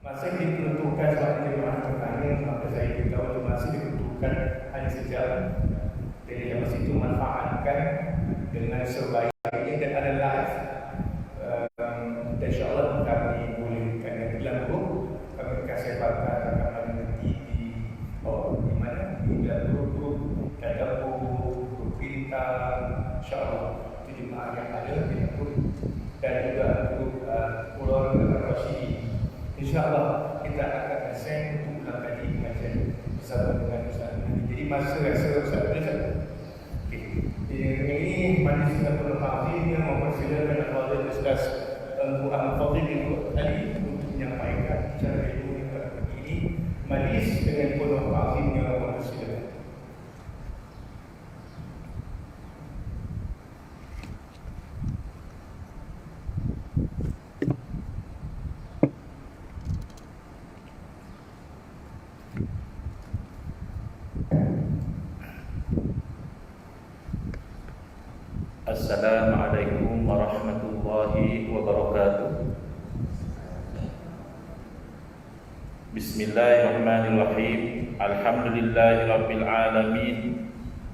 Masih ditentukan sebagai jemaah bertanya, maka saya beritahu itu masih ditentukan hanya sejalan. Jadi yang masih itu manfaatkan dengan sebaik-baiknya dan ada live. InsyaAllah kami bolehkan yang dalam grup, kami kasih pakar rakaman nanti di mana? Di dalam grup grup pintar, insyaAllah itu jemaah yang ada di grup dan juga grup Pulau Rasyidi. InsyaAllah kita akan send untuk ulang kaji pengajian bersama dengan Ustaz. Jadi masa rasa Ustaz ini majlis Singapura Fadil yang mempersilakan Al-Fadil Ustaz Al-Fadil itu tadi untuk menyampaikan cara ilmu yang ini majlis dengan penuh Fadil yang mempersilakan. Assalamualaikum warahmatullahi wabarakatuh. Bismillahirrahmanirrahim. Alhamdulillahirabbil alamin.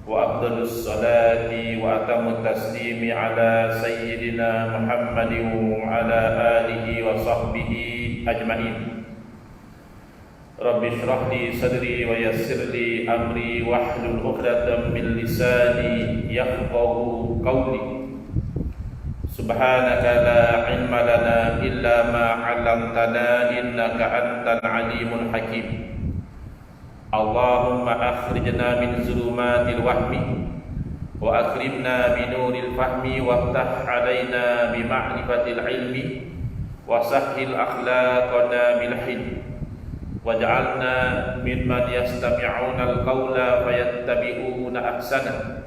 Wa afdhalus salati wa atammut taslimi ala sayyidina Muhammadin wa ala alihi wa sahbihi ajma'in. Rabbi shrah li sadri wa yassir li amri wahlul 'uqdatam min lisani yafqahu qawli. Subhanaka la ilma lana illa ma 'allamtana innaka antal alimul hakim. Allahumma akhrijna min zulumatil wahmi wa akrimna bi nuril fahmi waftah 'alaina bi ma'rifatil ilmi wa sahhil akhlaqana bil hilmi. Waj'alna mimman yastami'una al-qawla fayattabi'una ahsana.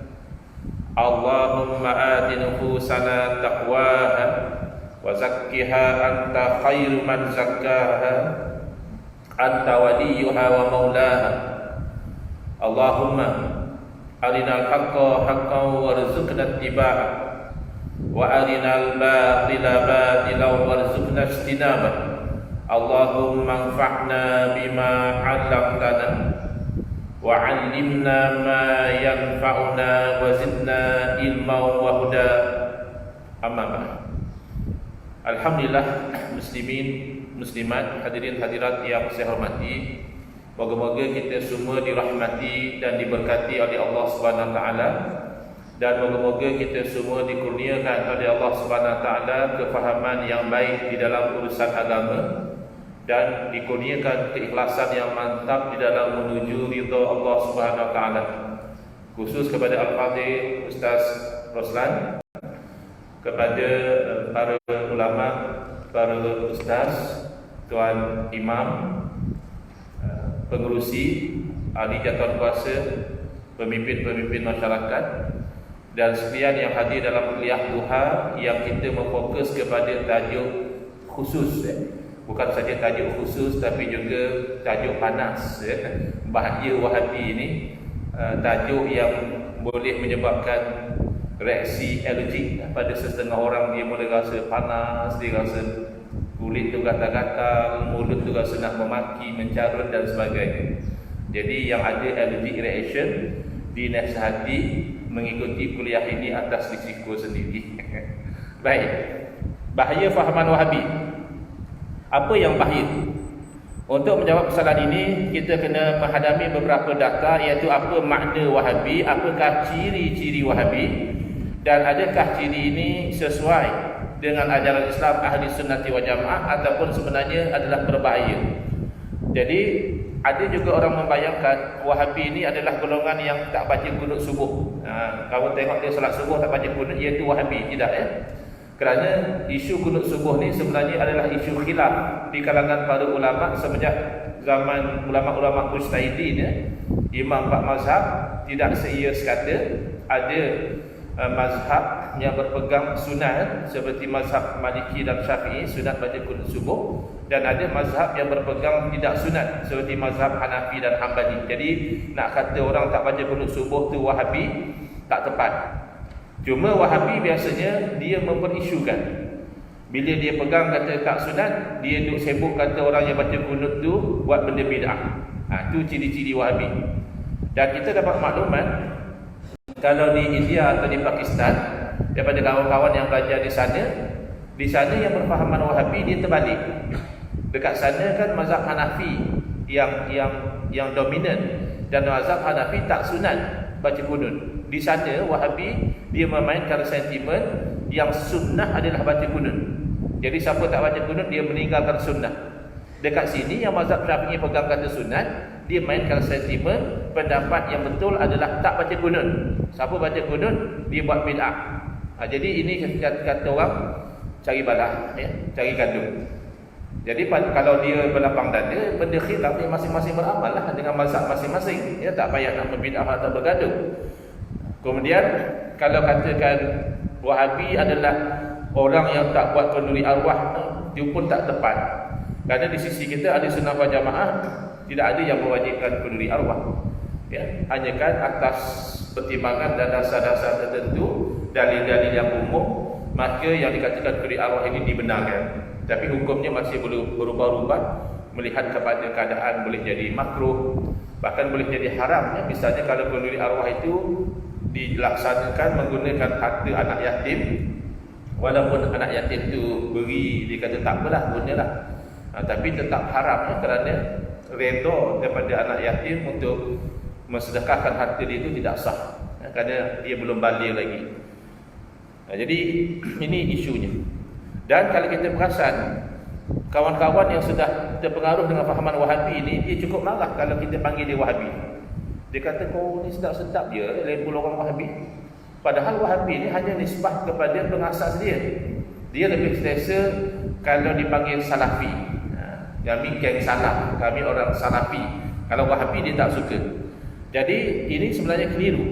Allahumma ati nufusana taqwaha wa zakkiha anta khairu man zakkaha anta waliyuha wa maulaha. Allahumma arinal haqqa haqqan warzuqna ittiba'ah wa arinal batila batilan warzuqna ijtinabah. Allahumma anfa'na bima 'allamtana wa 'allimna ma yanfa'una wa zidna ilman wa huda. Amma ba'd. Alhamdulillah, muslimin, muslimat, hadirin hadirat yang saya hormati. Moga-moga kita semua dirahmati dan diberkati oleh Allah Subhanahu wa taala, dan moga-moga kita semua dikurniakan oleh Allah Subhanahu wa taala kefahaman yang baik di dalam urusan agama dan dikurniakan keikhlasan yang mantap di dalam menuju ridha Allah Subhanahu wa taala. Khusus kepada Al-Fadhil Ustaz Roslan, kepada para ulama, para ustaz, tuan imam, pengerusi, ahli jatuh kuasa, pemimpin-pemimpin masyarakat, dan sekalian yang hadir dalam kuliah duha yang kita memfokus kepada tajuk khusus, bukan saja tajuk khusus tapi juga tajuk panas, bahaya Wahabi ini, tajuk yang boleh menyebabkan reaksi alergik pada setengah orang. Dia boleh rasa panas, dia rasa kulit tu gatal-gatal, mulut tu rasa nak memaki, mencarut dan sebagainya. Jadi yang ada allergic reaction dinasihati mengikuti kuliah ini atas risiko sendiri. Baik, bahaya fahaman Wahabi. Apa yang bahaya? Untuk menjawab persoalan ini, kita kena menghadapi beberapa data, iaitu apa makna Wahabi, apakah ciri-ciri Wahabi, dan adakah ciri ini sesuai dengan ajaran Islam Ahli Sunnati wal Jamaah ataupun sebenarnya adalah berbahaya. Jadi ada juga orang membayangkan Wahabi ini adalah golongan yang tak baca kunut subuh. Kalau tengok dia solat subuh tak baca kunut, iaitu Wahabi. Tidak, ya. Kerana isu kunut subuh ni sebenarnya adalah isu khilaf di kalangan para ulama sejak zaman ulama-ulama mujtahidin, ya. Imam empat mazhab tidak seia sekata. Ada mazhab yang berpegang sunat seperti mazhab Maliki dan Syafi'i, sunat baca kunut subuh, dan ada mazhab yang berpegang tidak sunat seperti mazhab Hanafi dan Hambali. Jadi nak kata orang tak baca kunut subuh tu Wahabi tak tepat. Cuma Wahabi biasanya dia memperisukan Bila dia pegang kata tak sunat, dia duk sibuk kata orang yang baca kunut tu buat benda bid'ah. Tu ciri-ciri Wahabi. Dan kita dapat maklumat kalau di India atau di Pakistan, daripada kawan-kawan yang belajar di sana yang berfahaman Wahabi dia terbalik. Dekat sana kan mazhab Hanafi yang dominan, dan mazhab Hanafi tak sunat baca kunut. Di sana Wahabi dia memainkan sentimen yang sunnah adalah baca kunut. Jadi siapa tak baca kunut dia meninggalkan sunnah. Dekat sini yang mazhab Syafi'i pegang kata sunat, dia mainkan sentimen pendapat yang betul adalah tak baca kunut. Siapa baca kunut dia buat bid'ah. Jadi ini kata orang cari balah, cari gaduh. Jadi kalau dia berlapang dada, benda khilaf dia masing-masing beramal lah dengan mazhab masing-masing. Tak payah nak berbid'ah atau bergaduh. Kemudian kalau katakan Wahabi adalah orang yang tak buat kenduri arwah, dia pun tak tepat. Kerana di sisi kita ada Sunnah wal Jamaah tidak ada yang mewajibkan kenduri arwah. Hanya kan atas pertimbangan dan dasar-dasar tertentu, dalil-dalil yang umum, maka yang dikatakan kenduri arwah ini dibenarkan. Tapi hukumnya masih belum berubah-ubah, melihat kepada keadaan boleh jadi makruh, bahkan boleh jadi haram. Misalnya kalau kenduri arwah itu dilaksanakan menggunakan harta anak yatim, walaupun anak yatim tu beri, dia kata tak apalah, gunalah, tapi tetap haram kerana redha daripada anak yatim untuk mensedekahkan harta dia itu tidak sah, kerana dia belum baligh lagi. Jadi ini isunya. Dan kalau kita perasan, kawan-kawan yang sudah terpengaruh dengan fahaman Wahabi ini, dia cukup marah kalau kita panggil dia Wahabi. Dia kata kau ni sedap-sedap je label orang Wahabi. Padahal Wahabi ni hanya nisbah kepada pengasas dia. Dia lebih selesa kalau dipanggil Salafi. Kami geng salaf, kami orang Salafi. Kalau Wahabi dia tak suka. Jadi ini sebenarnya keliru.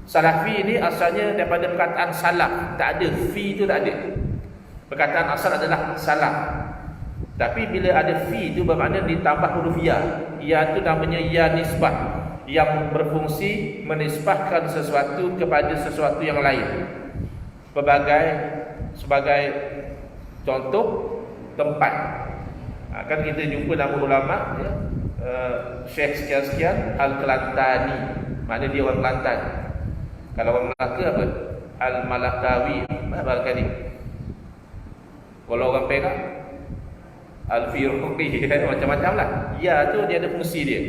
Salafi ini asalnya daripada perkataan salaf, tak ada fi itu, tak ada. Perkataan asal adalah salaf. Tapi bila ada fi itu bermakna ditambah huruf ya. Ya itu namanya ya nisbah, yang berfungsi menisbahkan sesuatu kepada sesuatu yang lain. Sebagai contoh tempat. Kan kita jumpa nama ulama, Syekh sekian-sekian Al-Kelantani, maknanya dia orang Kelantan. Kalau orang Melaka apa? Al-Malakawi, barangkali. Kalau orang Perak, Al-Firqi, macam-macam lah. Ya tu dia ada fungsi dia,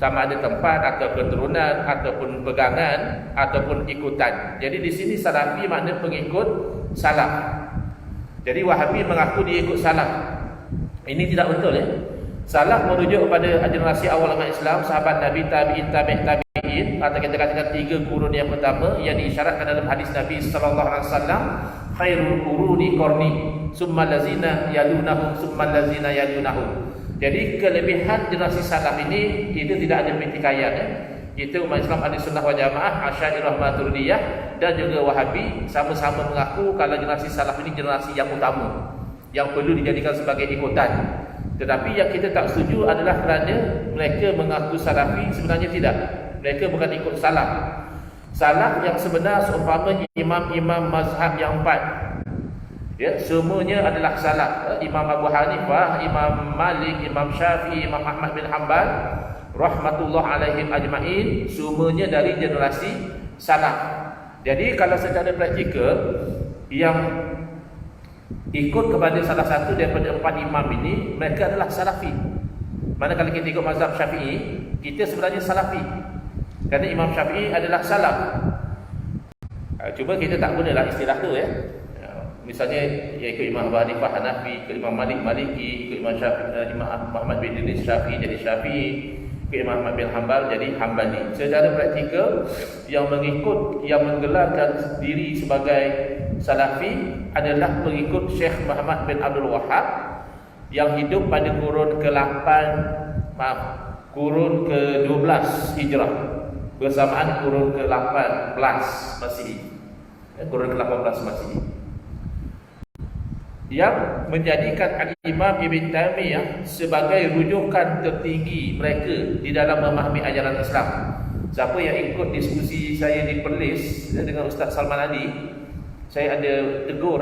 sama ada tempat atau keturunan ataupun pegangan ataupun ikutan. Jadi di sini Salafi makna pengikut salaf. Jadi Wahabi mengaku dia ikut salaf. Ini tidak betul ya. Salaf merujuk kepada generasi awal umat Islam, sahabat Nabi, tabi'in, tabi'in, atau kita katakan 3 kurun yang pertama yang diisyaratkan dalam hadis Nabi sallallahu alaihi wasallam, khairul quruni qarni, summal ladzina yalunahum, summal ladzina yalunahum. Jadi kelebihan generasi salaf ini itu tidak ada pertikaian ya. Itu umat Islam Ahli Sunnah wal Jamaah, Asy'ariyah, Maturidiyah dan juga Wahabi sama-sama mengaku kalau generasi salaf ini generasi yang utama, yang perlu dijadikan sebagai ikutan. Tetapi yang kita tak setuju adalah kerana mereka mengaku Salafi, sebenarnya tidak. Mereka bukan ikut salaf. Salaf yang sebenar seumpama imam-imam mazhab yang 4. Ya, semuanya adalah salaf. Imam Abu Hanifah, Imam Malik, Imam Syafi'i, Imam Ahmad bin Hanbal, rahmatullah alaihim ajma'in, semuanya dari generasi salaf. Jadi kalau secara praktikal yang ikut kepada salah satu daripada 4 imam ini, mereka adalah Salafi. Mana kalau kita ikut mazhab Syafi'i, kita sebenarnya Salafi, kerana Imam Syafi'i adalah salaf. Cuba kita tak gunalah istilah tu ya. Misalnya ya, ikut Imam Abu Hanifah Hanafi, ikut Imam Malik Maliki, ikut Imam Syafi'i, Imam Muhammad bin Idris Syafi'i jadi Syafi'i, ikut Imam Ahmad bin Hanbal jadi Hanbali. Secara praktikal yang mengikut, yang menggelarkan diri sebagai Salafi adalah pengikut Syekh Muhammad bin Abdul Wahhab yang hidup pada kurun ke-8, kurun ke-12 Hijrah, bersamaan kurun ke-18 Masihi. Kurun ke-18 Masihi. Yang menjadikan Al-Imam Ibn Taymiyah sebagai rujukan tertinggi mereka di dalam memahami ajaran Islam. Siapa yang ikut diskusi saya di Perlis dengan Ustaz Salman Ali, saya ada tegur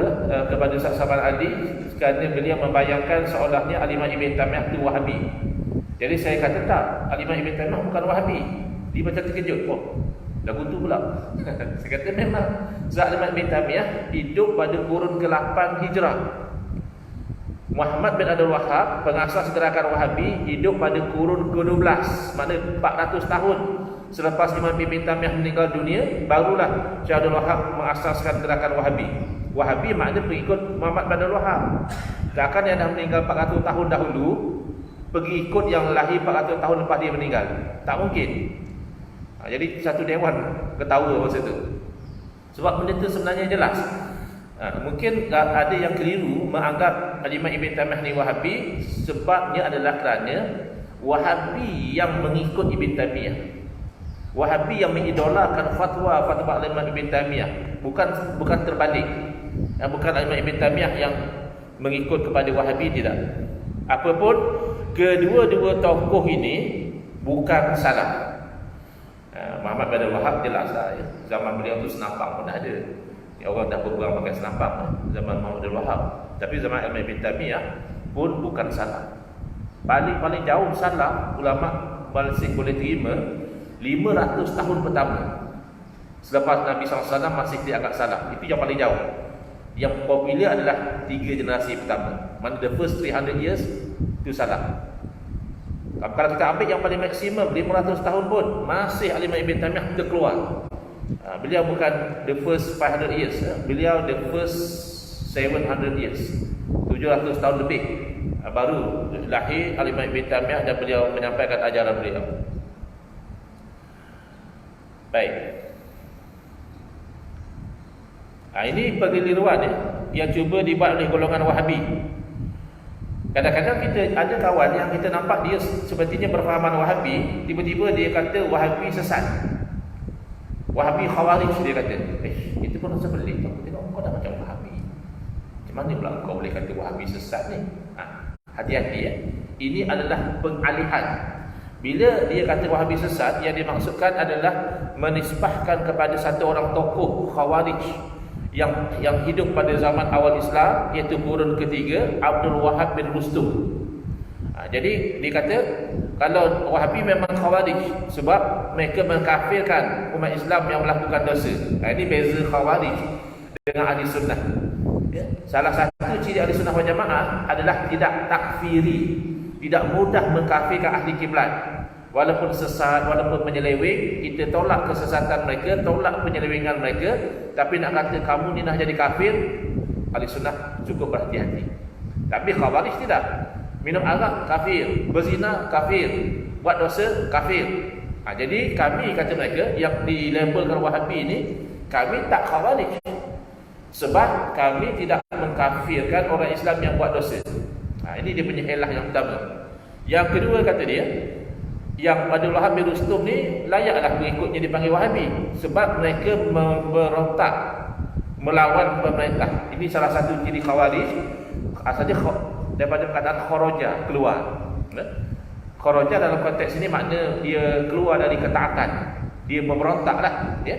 kepada Ustaz Saman Adi kerana beliau membayangkan seolahnya Al-Imam Ibn Taymiyah itu Wahabi. Jadi saya kata tak, Al-Imam Ibn Taymiyah bukan Wahabi. Dia macam terkejut, lagu tu pula. Saya kata memang Al-Imam Ibn Taymiyah hidup pada kurun ke-8 Hijrah. Muhammad bin Abdul Wahhab, pengasas gerakan Wahabi, hidup pada kurun ke-12, maknanya 400 tahun selepas Imam Ibn Taymiyah meninggal dunia, barulah Syekh Abdul Wahhab mengasaskan gerakan Wahabi. Wahabi maknanya pengikut Muhammad bin Abdul Wahhab. Takkan yang dah meninggal 400 tahun dahulu pergi ikut yang lahir 400 tahun lepas dia meninggal? Tak mungkin. Jadi satu dewan ketawa masa tu. Sebab benda tu sebenarnya jelas. Mungkin ada yang keliru menganggap Imam Ibn Taymiyah ni Wahabi, sebabnya adalah kerana Wahabi yang mengikut Ibn Taymiyah, Wahabi yang mengidolakan fatwa Imam Ibn Taymiyah, bukan terbalik. Bukan Imam Ibn Taymiyah yang mengikut kepada Wahabi, tidak. Apapun, kedua-dua tokoh ini bukan salah. Muhammad bin Abdul Wahhab jelas lah, ya. Zaman beliau tu senapang pun ada. Orang dah berperang pakai senapang zaman Muhammad bin Abdul Wahhab. Tapi zaman Imam Ibn Taymiyah pun bukan salah. Paling jauh salah ulama Malaysia boleh terima 500 tahun pertama selepas Nabi SAW masih dianggap salah. Itu yang paling jauh. Yang popular adalah 3 generasi pertama. Mana the first 300 years itu salah. Kalau kita ambil yang paling maksimum 500 tahun pun masih Al-Imam Ibn Taymiyah terkeluar. Beliau bukan the first 500 years, beliau the first 700 years, 700 tahun lebih baru lahir Al-Imam Ibn Taymiyah dan beliau menyampaikan ajaran beliau. Baik. Ini pengeliruan yang cuba dibuat oleh golongan Wahabi. Kadang-kadang kita ada kawan yang kita nampak dia sepertinya berfahaman Wahabi, tiba-tiba dia kata Wahabi sesat, Wahabi Khawarij, dia kata. Itu pun rasa pelik. Aku tengok kau dah macam Wahabi, macam mana pula kau boleh kata Wahabi sesat ni? Hati-hati ya. Ini adalah pengalihan. Bila dia kata Wahabi sesat, yang dimaksudkan adalah menisbahkan kepada satu orang tokoh Khawarij yang hidup pada zaman awal Islam, iaitu kurun ketiga, Abdul Wahhab bin Rustum. Jadi dia kata kalau Wahabi memang Khawarij sebab mereka mengkafirkan umat Islam yang melakukan dosa. Ini beza Khawarij dengan Ahli Sunnah. Salah satu ciri Ahli Sunnah wal Jamaah adalah tidak takfiri, tidak mudah mengkafirkan ahli kiblat. Walaupun sesat, walaupun menyeleweng, kita tolak kesesatan mereka, tolak penyelewengan mereka. Tapi nak kata kamu ni nak jadi kafir, Ahli Sunnah cukup berhati-hati. Tapi Khawarij tidak. Minum arak kafir, berzina kafir, buat dosa kafir. Jadi kami, kata mereka yang dilabelkan Wahabi ini, kami tak Khawarij, sebab kami tidak mengkafirkan orang Islam yang buat dosa. Ini dia punya elah yang pertama. Yang kedua, kata dia, yang Abdul Wahhab bin Rustum ni layaklah pengikutnya dipanggil Wahabi, sebab mereka memberontak melawan pemerintah. Ini salah satu ciri Khawarij. Asalnya daripada perkataan kharaja, keluar. Kharaja dalam konteks ini makna dia keluar dari ketaatan, dia memberontaklah, ya.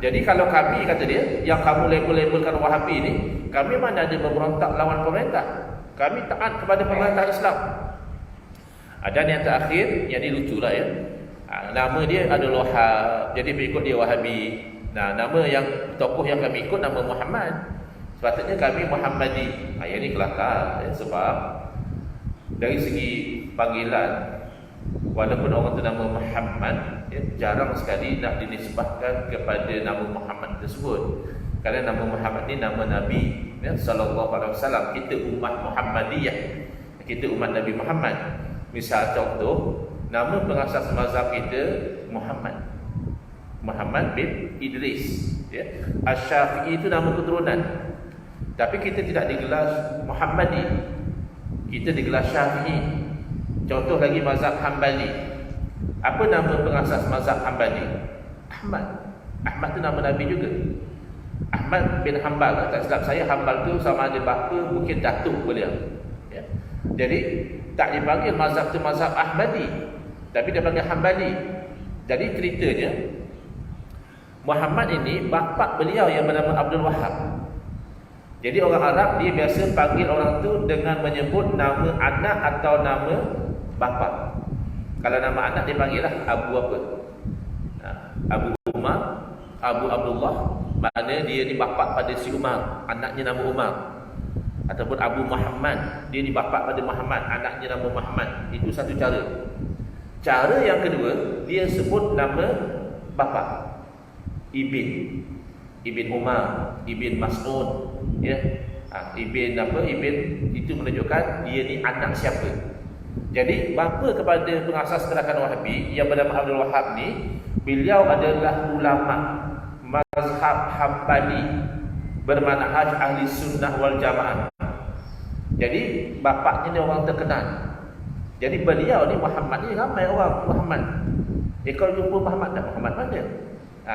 Jadi kalau kami, kata dia, yang kamu labelkan Wahabi ini, kami mana ada memberontak lawan pemerintah. Kami taat kepada pemerintah Islam. Dan yang terakhir, yang ini lucu lah ya, nama dia Abdul Wahhab, jadi pengikut dia Wahabi. Nama yang tokoh yang kami ikut nama Muhammad, sepatutnya kami Muhammadi. Yang ini kelakar ya, sebab dari segi panggilan, walaupun orang tu nama Muhammad, ya, jarang sekali nak dinisbahkan kepada nama Muhammad tersebut. Kerana nama Muhammad ni nama Nabi, ya, sallallahu alaihi wasallam. Kita umat Muhammadiyah, kita umat Nabi Muhammad. Misal contoh, nama pengasas mazhab kita Muhammad bin Idris, ya. Asy-Syafi'i itu nama keturunan. Tapi kita tidak digelar Muhammadi, kita digelar Syafi'i. Contoh lagi mazhab Hambali. Apa nama pengasas mazhab Hambali? Ahmad tu nama Nabi juga. Ahmad bin Hanbal. Tak silap saya, Hanbal tu sama ada bapa, mungkin datuk beliau, ya. Jadi tak dipanggil mazhab tu mazhab Ahmadi, tapi dia panggil Hambali. Jadi ceritanya Muhammad ini bapa beliau yang bernama Abdul Wahhab. Jadi orang Arab dia biasa panggil orang tu dengan menyebut nama anak atau nama bapa. Kalau nama anak dia panggil lah Abu apa? Abu Umar, Abu Abdullah, maknanya dia ni bapa pada si Umar, anaknya nama Umar. Ataupun Abu Muhammad, dia ni bapa pada Muhammad, anaknya nama Muhammad. Itu satu cara. Cara yang kedua, dia sebut nama bapa. Ibn Umar, Ibn Mas'ud, ya. Ibn apa? Ibn itu menunjukkan dia ni anak siapa. Jadi bapa kepada pengasas gerakan Wahabi yang bernama Abdul Wahab ni, beliau adalah ulama mazhab Hambali bermanhaj ahli sunnah wal jamaah. Jadi bapaknya ni orang terkenal. Jadi beliau ni Muhammad ni ramai orang Muhammad. Kalau jumpa Muhammad tak, Muhammad mana?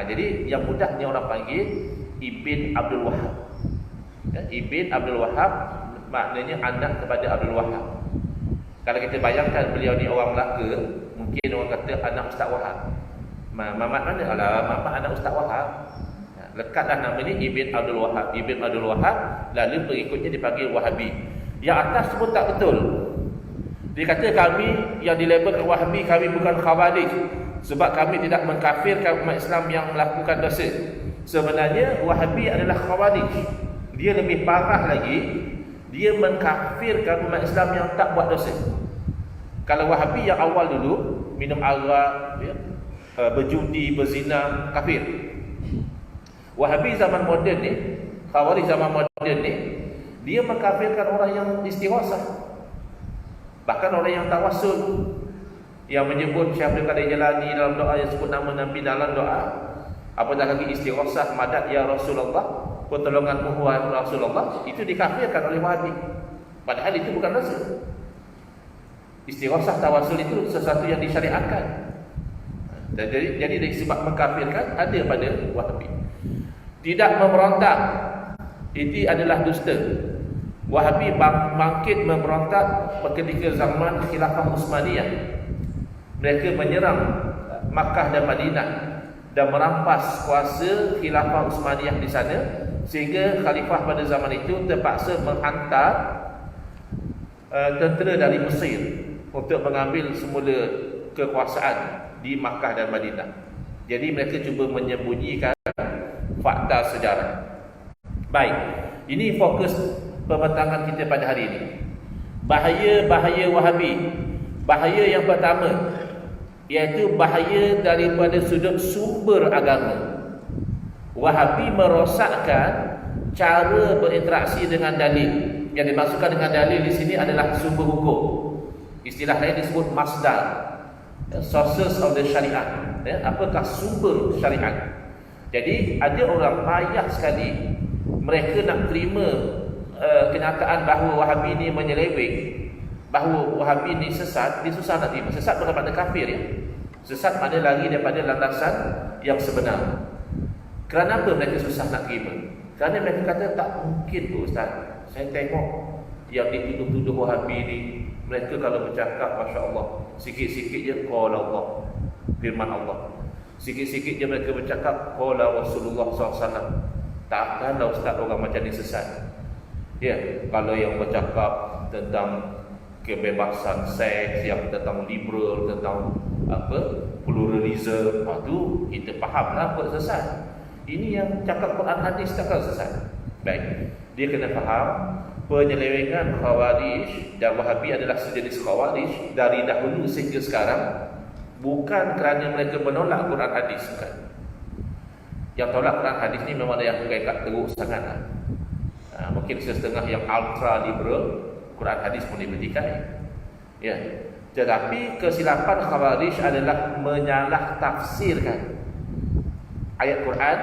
Jadi yang mudahnya orang panggil Ibn Abdul Wahab. Ibn Abdul Wahab maknanya anak kepada Abdul Wahab. Kalau kita bayangkan beliau ni orang Melaka, mungkin orang kata anak Ustaz Wahab. Mamat mana? Alah, mamat anak Ustaz Wahab. Lekatlah nama ni Ibn Abdul Wahab. Ibn Abdul Wahab, lalu pengikutnya dipanggil Wahabi. Yang atas pun tak betul. Dia kata kami yang dilabelkan Wahabi, kami bukan Khawarij, sebab kami tidak mengkafirkan umat Islam yang melakukan dosa. Sebenarnya Wahabi adalah Khawarij. Dia lebih parah lagi, dia mengkafirkan umat Islam yang tak buat dosa. Kalau Wahabi yang awal dulu minum arak, ya, berjudi, berzina, kafir. Wahabi zaman moden ni, Khawarij zaman moden ni, dia mengkafirkan orang yang istighosah. Bahkan orang yang tawassul, yang menyebut Syekh Abdul Qadir Jalani dalam doa, yang sebut nama Nabi dalam doa, apatah lagi istighosah, madad ya Rasulullah, pertolonganmu wahai Rasulullah, itu dikafirkan oleh Wahabi. Padahal itu bukan dosa. Istighosah, tawassul itu sesuatu yang disyariatkan. Jadi dari sebab mengkafirkan ada pada Wahabi. Tidak memberontak, itu adalah dusta. Wahabi bangkit memberontak ketika zaman Khilafah Utsmaniyah. Mereka menyerang Makkah dan Madinah dan merampas kuasa Khilafah Utsmaniyah di sana, sehingga khalifah pada zaman itu terpaksa menghantar tentera dari Mesir untuk mengambil semula kekuasaan di Makkah dan Madinah. Jadi mereka cuba menyembunyikan fakta sejarah. Baik, ini fokus pembentangan kita pada hari ini. Bahaya-bahaya Wahabi. Bahaya yang pertama, iaitu bahaya daripada sudut sumber agama. Wahabi merosakkan cara berinteraksi dengan dalil. Yang dimaksudkan dengan dalil di sini adalah sumber hukum. Istilah lain disebut masdar, sources of the syariat. Apakah sumber syariat? Jadi ada orang payah sekali mereka nak terima kenyataan bahawa Wahabi ni menyeleweng, bahawa Wahabi ni sesat. Dia susah nak terima. Sesat bukan makna kafir, ya. Sesat makna lari daripada landasan yang sebenar. Kenapa mereka susah nak terima? Kerana mereka kata tak mungkin tu Ustaz. Saya tengok yang dituduh-tuduh Wahabi ni, mereka kalau bercakap Masya Allah, sikit-sikit je qala Allah, firman Allah. Sikit-sikit je mereka bercakap qala Rasulullah SAW. Takkanlah Ustaz orang macam ni sesat. Ya, kalau yang bercakap tentang kebebasan seks, yang tentang liberal, tentang apa, pluralism, itu kita fahamlah apa sesat. Ini yang cakap Quran hadis takkan sesat. Baik, dia kena faham penyelewengan Khawarij dan Wahabi adalah sejenis Khawarij dari dahulu sehingga sekarang, bukan kerana mereka menolak Quran hadis, bukan. Yang tolak Quran hadis ni memang ada yang agak teruk sangat. Mungkin setengah yang ultra liberal, Quran hadis pun dibertikai. Ya. Tetapi kesilapan Khawarij adalah menyalah tafsirkan ayat Quran,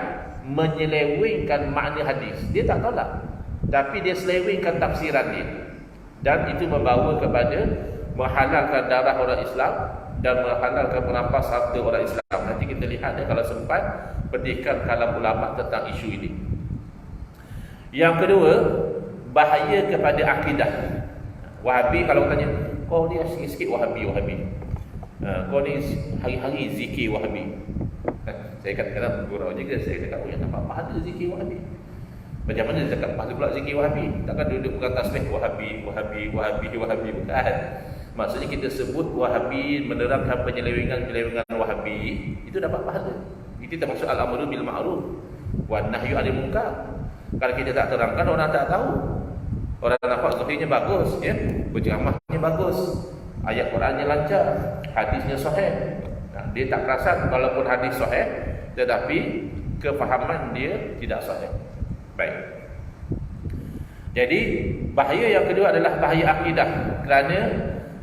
menyelewengkan makna hadis. Dia tak tolak, tapi dia selewengkan tafsiran dia, dan itu membawa kepada menghalalkan darah orang Islam dan menghalalkan merampas harta orang Islam. Nanti kita lihat kalau sempat petikan kalam ulama tentang isu ini. Yang kedua, bahaya kepada akidah. Wahabi kalau tanya, kau ni sikit-sikit Wahabi. Kau ni hari-hari zikir Wahabi. Saya kadang-kadang gurau juga, saya cakap, oh ya, tak apa-apa ada zikir Wahabi. Macam mana dia cakap pahala pula zikir Wahabi? Takkan duduk bukan tasbih Wahabi, Wahabi, Wahabi, Wahabi, bukan. Maksudnya kita sebut Wahabi, menerangkan penyelewengan-penyelewengan Wahabi, itu dapat pahala. Itu termasuk al-amru bil ma'ruf wan nahyu 'anil munkar. Kalau kita tak terangkan, orang tak tahu. Orang nampak zahirnya bagus, ya, berceramahnya bagus, ayat Qurannya lancar, hadisnya sahih. Nah, dia tak perasan walaupun hadis sahih, tetapi kefahaman dia tidak sahih. Baik. Jadi bahaya yang kedua adalah bahaya akidah, kerana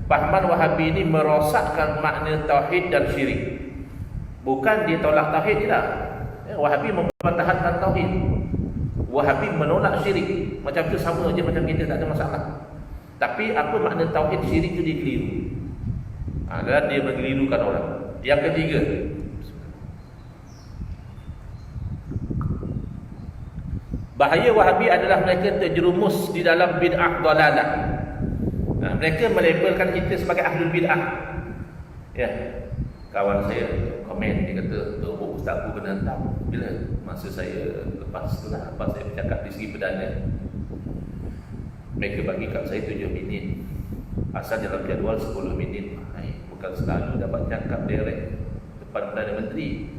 fahaman Wahabi ini merosakkan makna tauhid dan syirik. Bukan dia tolak tauhid, tidak. Wahabi mempertahankan tauhid, Wahabi menolak syirik. Macam tu sama je macam kita, tak ada masalah. Tapi apa makna tauhid, syirik tu dia keliru. Dan dia mengelirukan orang. Yang ketiga, bahaya Wahabi adalah mereka terjerumus di dalam bid'ah dalalah. Mereka melabelkan kita sebagai ahlul bid'ah. Ya. Kawan saya komen, dia kata, ustaz aku kena hentam. Bila? Masa saya lepas saya bercakap di segi perdana, mereka bagi kat saya 7 minit. Asal dalam jadual 10 minit. Bukan selalu dapat cakap direct depan Perdana Menteri.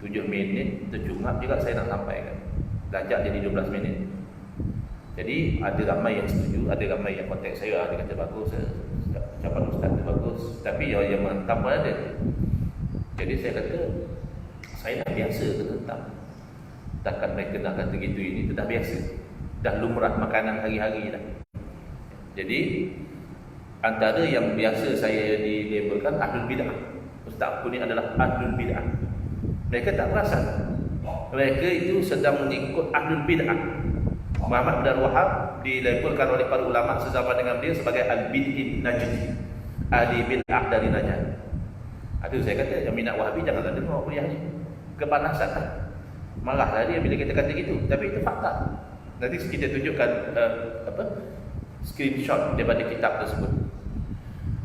7 minit tercungap juga saya nak sampaikan. Dajak jadi 12 minit. Jadi ada ramai yang setuju, ada ramai yang kontak saya, dia kata bagus, ucapan ustaz tu bagus. Tapi yang menghentam pun ada. Jadi saya kata, saya dah biasa kena hentam. Takkan mereka nak kata gitu, ini tu dah biasa. Dah lumrah makanan hari-hari dah. Jadi antara yang biasa saya dilabelkan ahlul bid'ah. Ustaz aku ni adalah ahlul bid'ah. Mereka tak perasan, mereka itu sedang mengikut ahlul bid'ah. Muhammad bin Abdul Wahab dilabelkan oleh para ulama sezaman dengan dia sebagai al-bid'in Najd, ahli bid'ah dari Najd. Itu saya kata, yang minat Wahabi janganlah dengar kuliah ni, kepanasan lah, marahlah dia bila kita kata gitu. Tapi itu fakta. Nanti kita tunjukkan screenshot daripada kitab tersebut.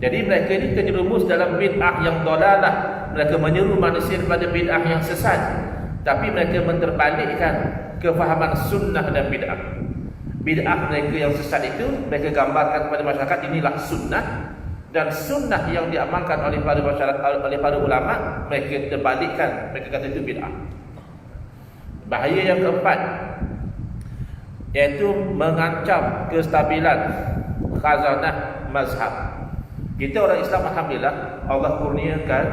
Jadi mereka ini terjerumus dalam bid'ah yang dalalah. Mereka menyeru manusia kepada bid'ah yang sesat, tapi mereka menterbalikkan kefahaman sunnah dan bid'ah. Bid'ah mereka yang sesat itu mereka gambarkan kepada masyarakat, inilah sunnah. Dan sunnah yang diamalkan oleh para masyarakat, oleh para ulama, mereka terbalikkan, mereka kata itu bid'ah. Bahaya yang keempat, iaitu mengancam kestabilan khazanah mazhab. Kita orang Islam, alhamdulillah, Allah kurniakan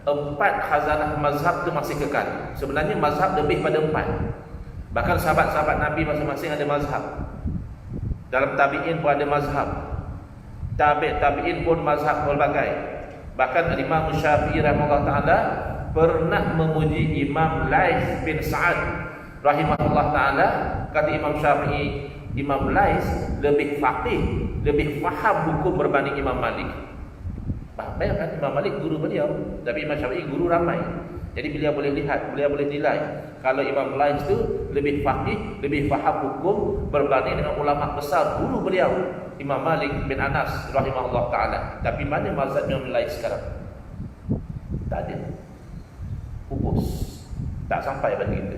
4 khazanah mazhab itu masih kekal. Sebenarnya mazhab lebih pada 4. Bahkan sahabat-sahabat Nabi masing-masing ada mazhab. Dalam tabi'in pun ada mazhab. Tabi'in pun mazhab berbagai. Bahkan Imam Syafi'i rahimahullah ta'ala pernah memuji Imam Lais bin Sa'ad rahimahullah ta'ala. Kata Imam Syafi'i, Imam Lais lebih faqih, lebih faham hukum berbanding Imam Malik. Bayangkan, Imam Malik guru beliau, tapi Imam Syafi'i guru ramai. Jadi beliau boleh lihat, beliau boleh nilai kalau Imam Lais tu lebih faqih, lebih faham hukum berbanding dengan ulama besar guru beliau, Imam Malik bin Anas rahimahullah ta'ala. Tapi mana mazhab Imam Lais sekarang? Tak ada. Pupus. Tak sampai pada kita.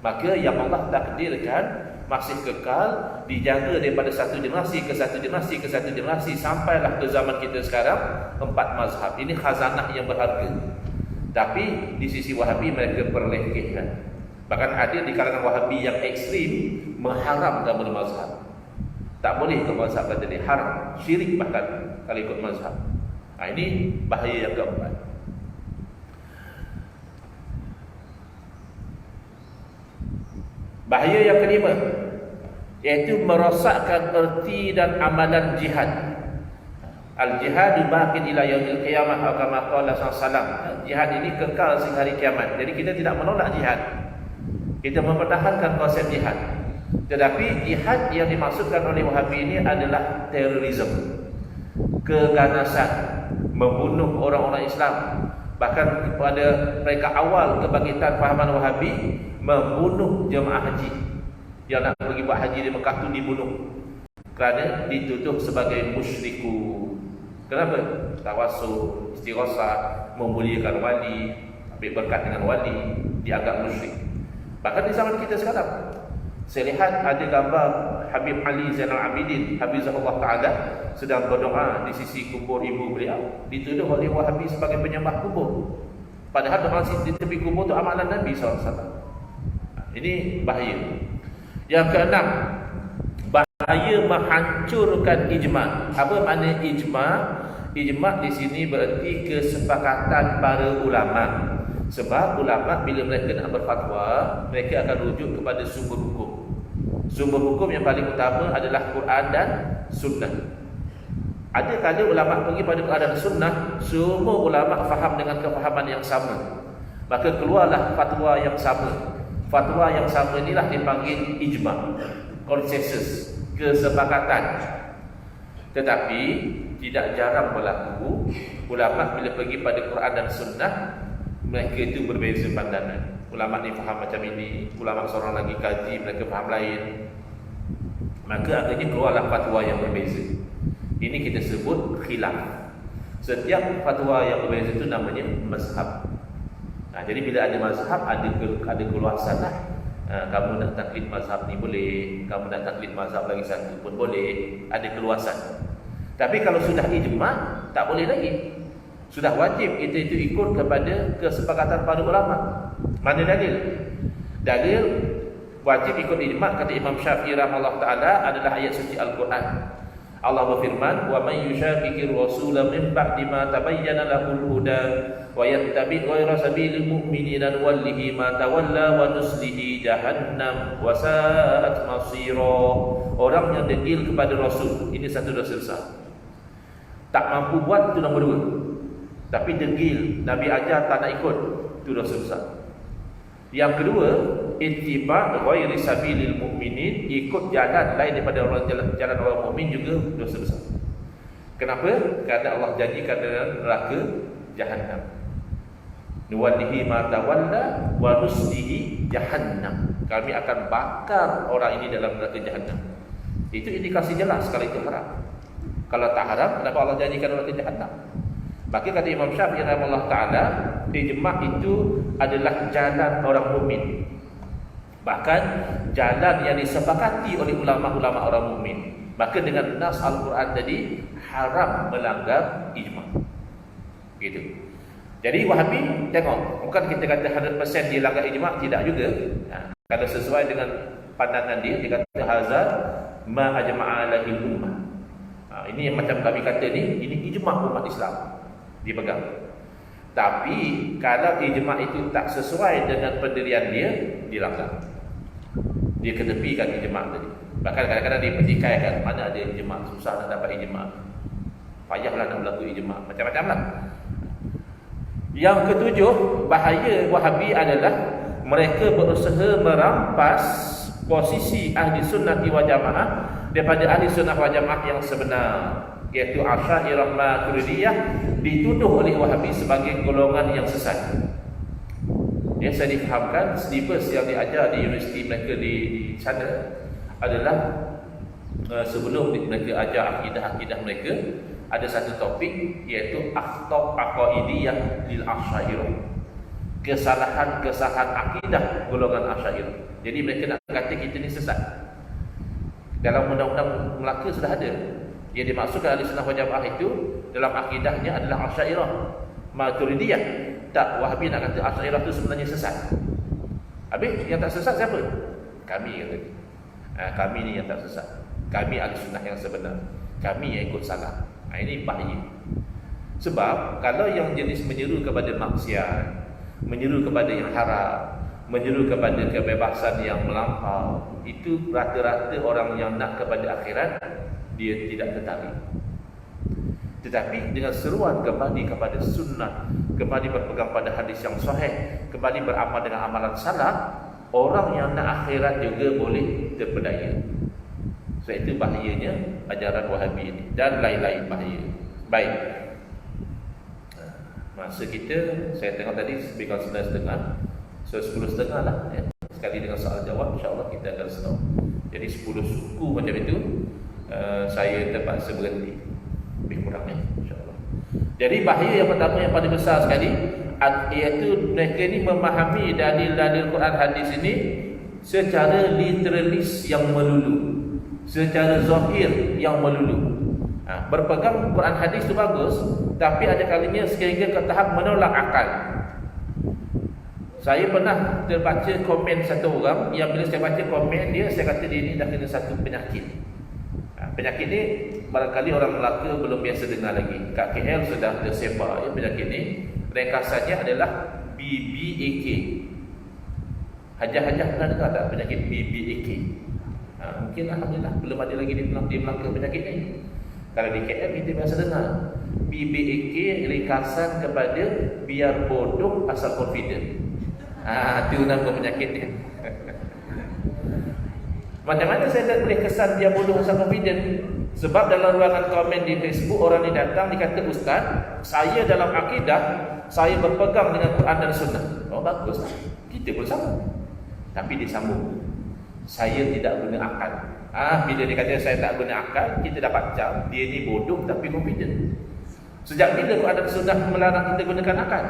Maka yang Allah takdirkan masih kekal, dijaga daripada satu generasi ke satu generasi ke satu generasi, sampailah ke zaman kita sekarang 4 mazhab. Ini khazanah yang berharga. Tapi di sisi Wahabi mereka perlekehkan. Bahkan ada di kalangan Wahabi yang ekstrim mengharamkan mazhab. Tak boleh ikut mazhab, kata dia haram, syirik bahkan kalau ikut mazhab. Ini bahaya yang keempat. Bahaya yang kelima, iaitu merosakkan erti dan amalan jihad. Al-jihadu baqin ila yaumil qiyamah, atau kama qala sallallahu. Jihad ini kekal sehingga hari kiamat. Jadi kita tidak menolak jihad, kita mempertahankan konsep jihad. Tetapi jihad yang dimaksudkan oleh Wahabi ini adalah terorisme, keganasan, membunuh orang-orang Islam. Bahkan pada mereka awal kebangkitan fahaman Wahabi, membunuh jemaah haji yang nak pergi buat haji di Mekah itu dibunuh kerana dituduh sebagai musyriku. Kenapa? Tawassul, istighosah, memuliakan wali, ambil berkat dengan wali, dianggap musyrik. Bahkan di zaman kita sekarang Saya lihat ada gambar Habib Ali Zainal Abidin Hafizahullah Ta'ala sedang berdoa di sisi kubur ibu beliau, dituduh oleh Wahabi sebagai penyembah kubur. Padahal doa di tepi kubur itu amalan Nabi SAW. Ini bahaya. Yang keenam, bahaya menghancurkan ijma'. Apa makna ijma'? Ijma' di sini berarti kesepakatan para ulama. Sebab ulama bila mereka nak berfatwa, mereka akan rujuk kepada sumber hukum. Sumber hukum yang paling utama adalah Quran dan Sunnah. Ada kala ulama pergi pada Quran dan Sunnah, semua ulama faham dengan kefahaman yang sama, maka keluarlah fatwa yang sama. Fatwa yang sama inilah dipanggil ijma', konsensus, kesepakatan. Tetapi tidak jarang berlaku ulama bila pergi pada Quran dan Sunnah, mereka itu berbeza pandangan. Ulama ni faham macam ini, ulama seorang lagi kaji, mereka faham lain. Maka akhirnya keluarlah fatwa yang berbeza. Ini kita sebut khilaf. Setiap fatwa yang berbeza itu namanya mazhab. Jadi bila ada mazhab, ada keluasan lah. Kamu nak taklid mazhab ni boleh, kamu nak taklid mazhab lagi satu pun boleh, ada keluasan. Tapi kalau sudah ijma', tak boleh lagi. Sudah wajib kita itu ikut kepada kesepakatan para ulama. Mana dalil? Dalil wajib ikut ijma', kata Imam Syafi'i rahimahullah ta'ala, adalah ayat suci Al-Quran. Allah berfirman, "Wa may yushaqiqir rasula min ba'di ma tabayyana lahul huda wa yattabi' ghayra sabilil mu'minina nuwallihi ma tawalla wa nuslihi jahannam wa sa'at masira." Orang yang degil kepada Rasul, ini satu dosa besar. Tak mampu buat, itu nombor dua. Tapi degil, Nabi ajar tak nak ikut, itu dosa besar. Yang kedua, ittiba' ghairi sabilil mu'minin, ikut jalan lain daripada jalan orang mukmin juga dosa besar. Kenapa? Kerana Allah janjikan dalam neraka Jahannam. Nuwallihi ma tawalla wa nuslihi jahannam. Kami akan bakar orang ini dalam neraka Jahannam. Itu indikasi jelas kalau itu haram. Kalau tak haram, kenapa Allah janjikan neraka Jahannam? Maka kata Imam Syafi'i rahimahullah ta'ala, ijma' itu adalah jalan orang mukmin. Bahkan jalan yang disepakati oleh ulama-ulama orang mukmin. Maka dengan nas Al-Quran tadi, haram melanggar ijma'. Gitu. Jadi Wahabi tengok, bukan kita kata 100% dia langgar ijma', tidak juga. Kalau sesuai dengan pandangan dia kata hazar ma ajma'a alaihi ummah. Ini yang macam kami kata ni, ini ijma' umat Islam dipegang. Tapi kalau ijma' itu tak sesuai dengan pendirian dia, dilanggar. Dia ketepikan ijma' tadi. Bahkan kadang-kadang dia pertikaikan, mana ada ijma', susah nak dapat ijma', payahlah nak berlaku ijma', macam-macam lah. Yang ketujuh, bahaya Wahabi adalah mereka berusaha merampas posisi ahli sunnah wal jamaah daripada ahli sunnah wal jamaah yang sebenar, iaitu Asy'ariyah Maturidiyah, dituduh oleh Wahabi sebagai golongan yang sesat. Yang saya difahamkan, syllabus yang diajar di universiti mereka di sana adalah sebelum mereka ajar akidah-akidah mereka, ada satu topik iaitu akhta' aqaidiyah lil Asy'ariyah, kesalahan-kesalahan akidah golongan Asy'ariyah. Jadi mereka nak kata kita ni sesat. Dalam undang-undang Melaka sudah ada. Yang dimaksudkan ahli sunnah wal jamaah itu dalam akidahnya adalah Asy'ariyah Maturidiyah. Tak, Wahabi nak kata Asy'ariyah itu sebenarnya sesat. Habis yang tak sesat siapa? Kami kata. Kami ni yang tak sesat. Kami ahli sunnah yang sebenar. Kami yang ikut salah. Ini bahaya. Sebab kalau yang jenis menyeru kepada maksiat, menyeru kepada yang haram, menyeru kepada kebebasan yang melampau, itu rata-rata orang yang nak kepada akhirat, dia tidak tertarik. Tetapi dengan seruan kembali kepada sunnah, kembali berpegang pada hadis yang sahih, kembali beramal dengan amalan salaf, orang yang nak akhirat juga boleh terpedaya. Sebab itu bahayanya ajaran Wahabi ini dan lain-lain bahaya. Baik. Masa kita, saya tengok tadi lebih kurang 9.30. So 10.30 lah ya. Sekali dengan soal jawab, insyaAllah kita akan stop. Jadi 10 suku macam itu, saya terpaksa berhenti. Lebih kurang ya, insyaAllah. Jadi bahaya yang pertama yang paling besar sekali, iaitu mereka ni memahami dalil-dalil Quran hadis ini secara literalis yang melulu, secara zahir yang melulu. Berpegang Quran hadis itu bagus, tapi ada kalinya sehingga ke tahap menolak akal. Saya pernah terbaca komen satu orang yang bila saya baca komen dia, saya kata dia ni dah kena satu penyakit. Penyakit ni barangkali orang Melaka belum biasa dengar lagi. Kat KL sudah tersebar ya penyakit ni. Ringkasannya adalah BBAK. Hajah-hajah pernah dengar tak penyakit BBAK? Mungkin alhamdulillah belum ada lagi di Melaka penyakit ni. Kalau di KL kita biasa dengar BBAK, ringkasan kepada biar bodoh asal confident. Itu nama penyakit dia. Macam mana saya tak boleh kesan dia bodoh asal confident? Sebab dalam ruangan komen di Facebook orang ni datang, dia kata, Ustaz, saya dalam akidah saya berpegang dengan Quran dan Sunnah. Oh bagus, kita pun sama. Tapi dia sambung, saya tidak guna akal. Bila dia kata saya tak guna akal, kita dapat cam dia ni bodoh tapi confident. Sejak bila Quran dan Sunnah melarang kita gunakan akal?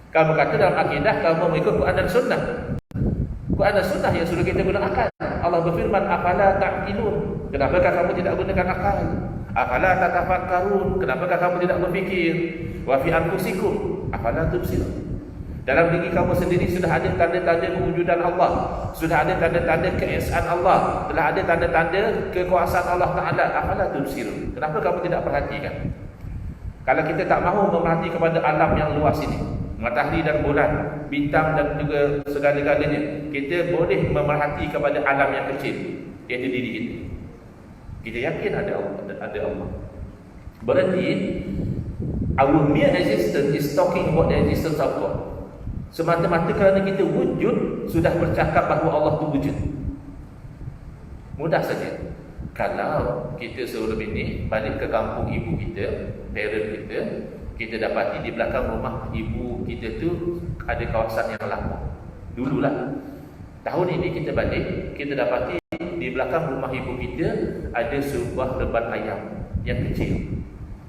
Kamu kata dalam akidah kamu mengikut Quran dan Sunnah. Quran dan Sunnah yang suruh kita guna akal. Allah berfirman, afala ta'qilun, kenapakah kamu tidak gunakan akal? Afala tatafakkarun, kenapakah kamu tidak berfikir? Wa fi anfusikum afala tubsirun, dalam diri kamu sendiri sudah ada tanda-tanda kewujudan Allah, sudah ada tanda-tanda keesaan Allah, telah ada tanda-tanda kekuasaan Allah Ta'ala. Afala tubsirun, kenapa kamu tidak perhatikan? Kalau kita tak mahu memerhati kepada alam yang luas ini, matahari dan bulan, bintang dan juga segala-galanya, kita boleh memerhati kepada alam yang kecil, iaitu diri kita. Kita yakin ada Allah. Berarti our mere existence is talking about the existence of God. Semata-mata kerana kita wujud, sudah bercakap bahawa Allah itu wujud. Mudah saja. Kalau kita sebelum ini balik ke kampung ibu kita, parent kita, kita dapati di belakang rumah ibu kita tu ada kawasan yang lama. Dululah. Tahun ini kita balik, kita dapati di belakang rumah ibu kita ada sebuah reban ayam yang kecil.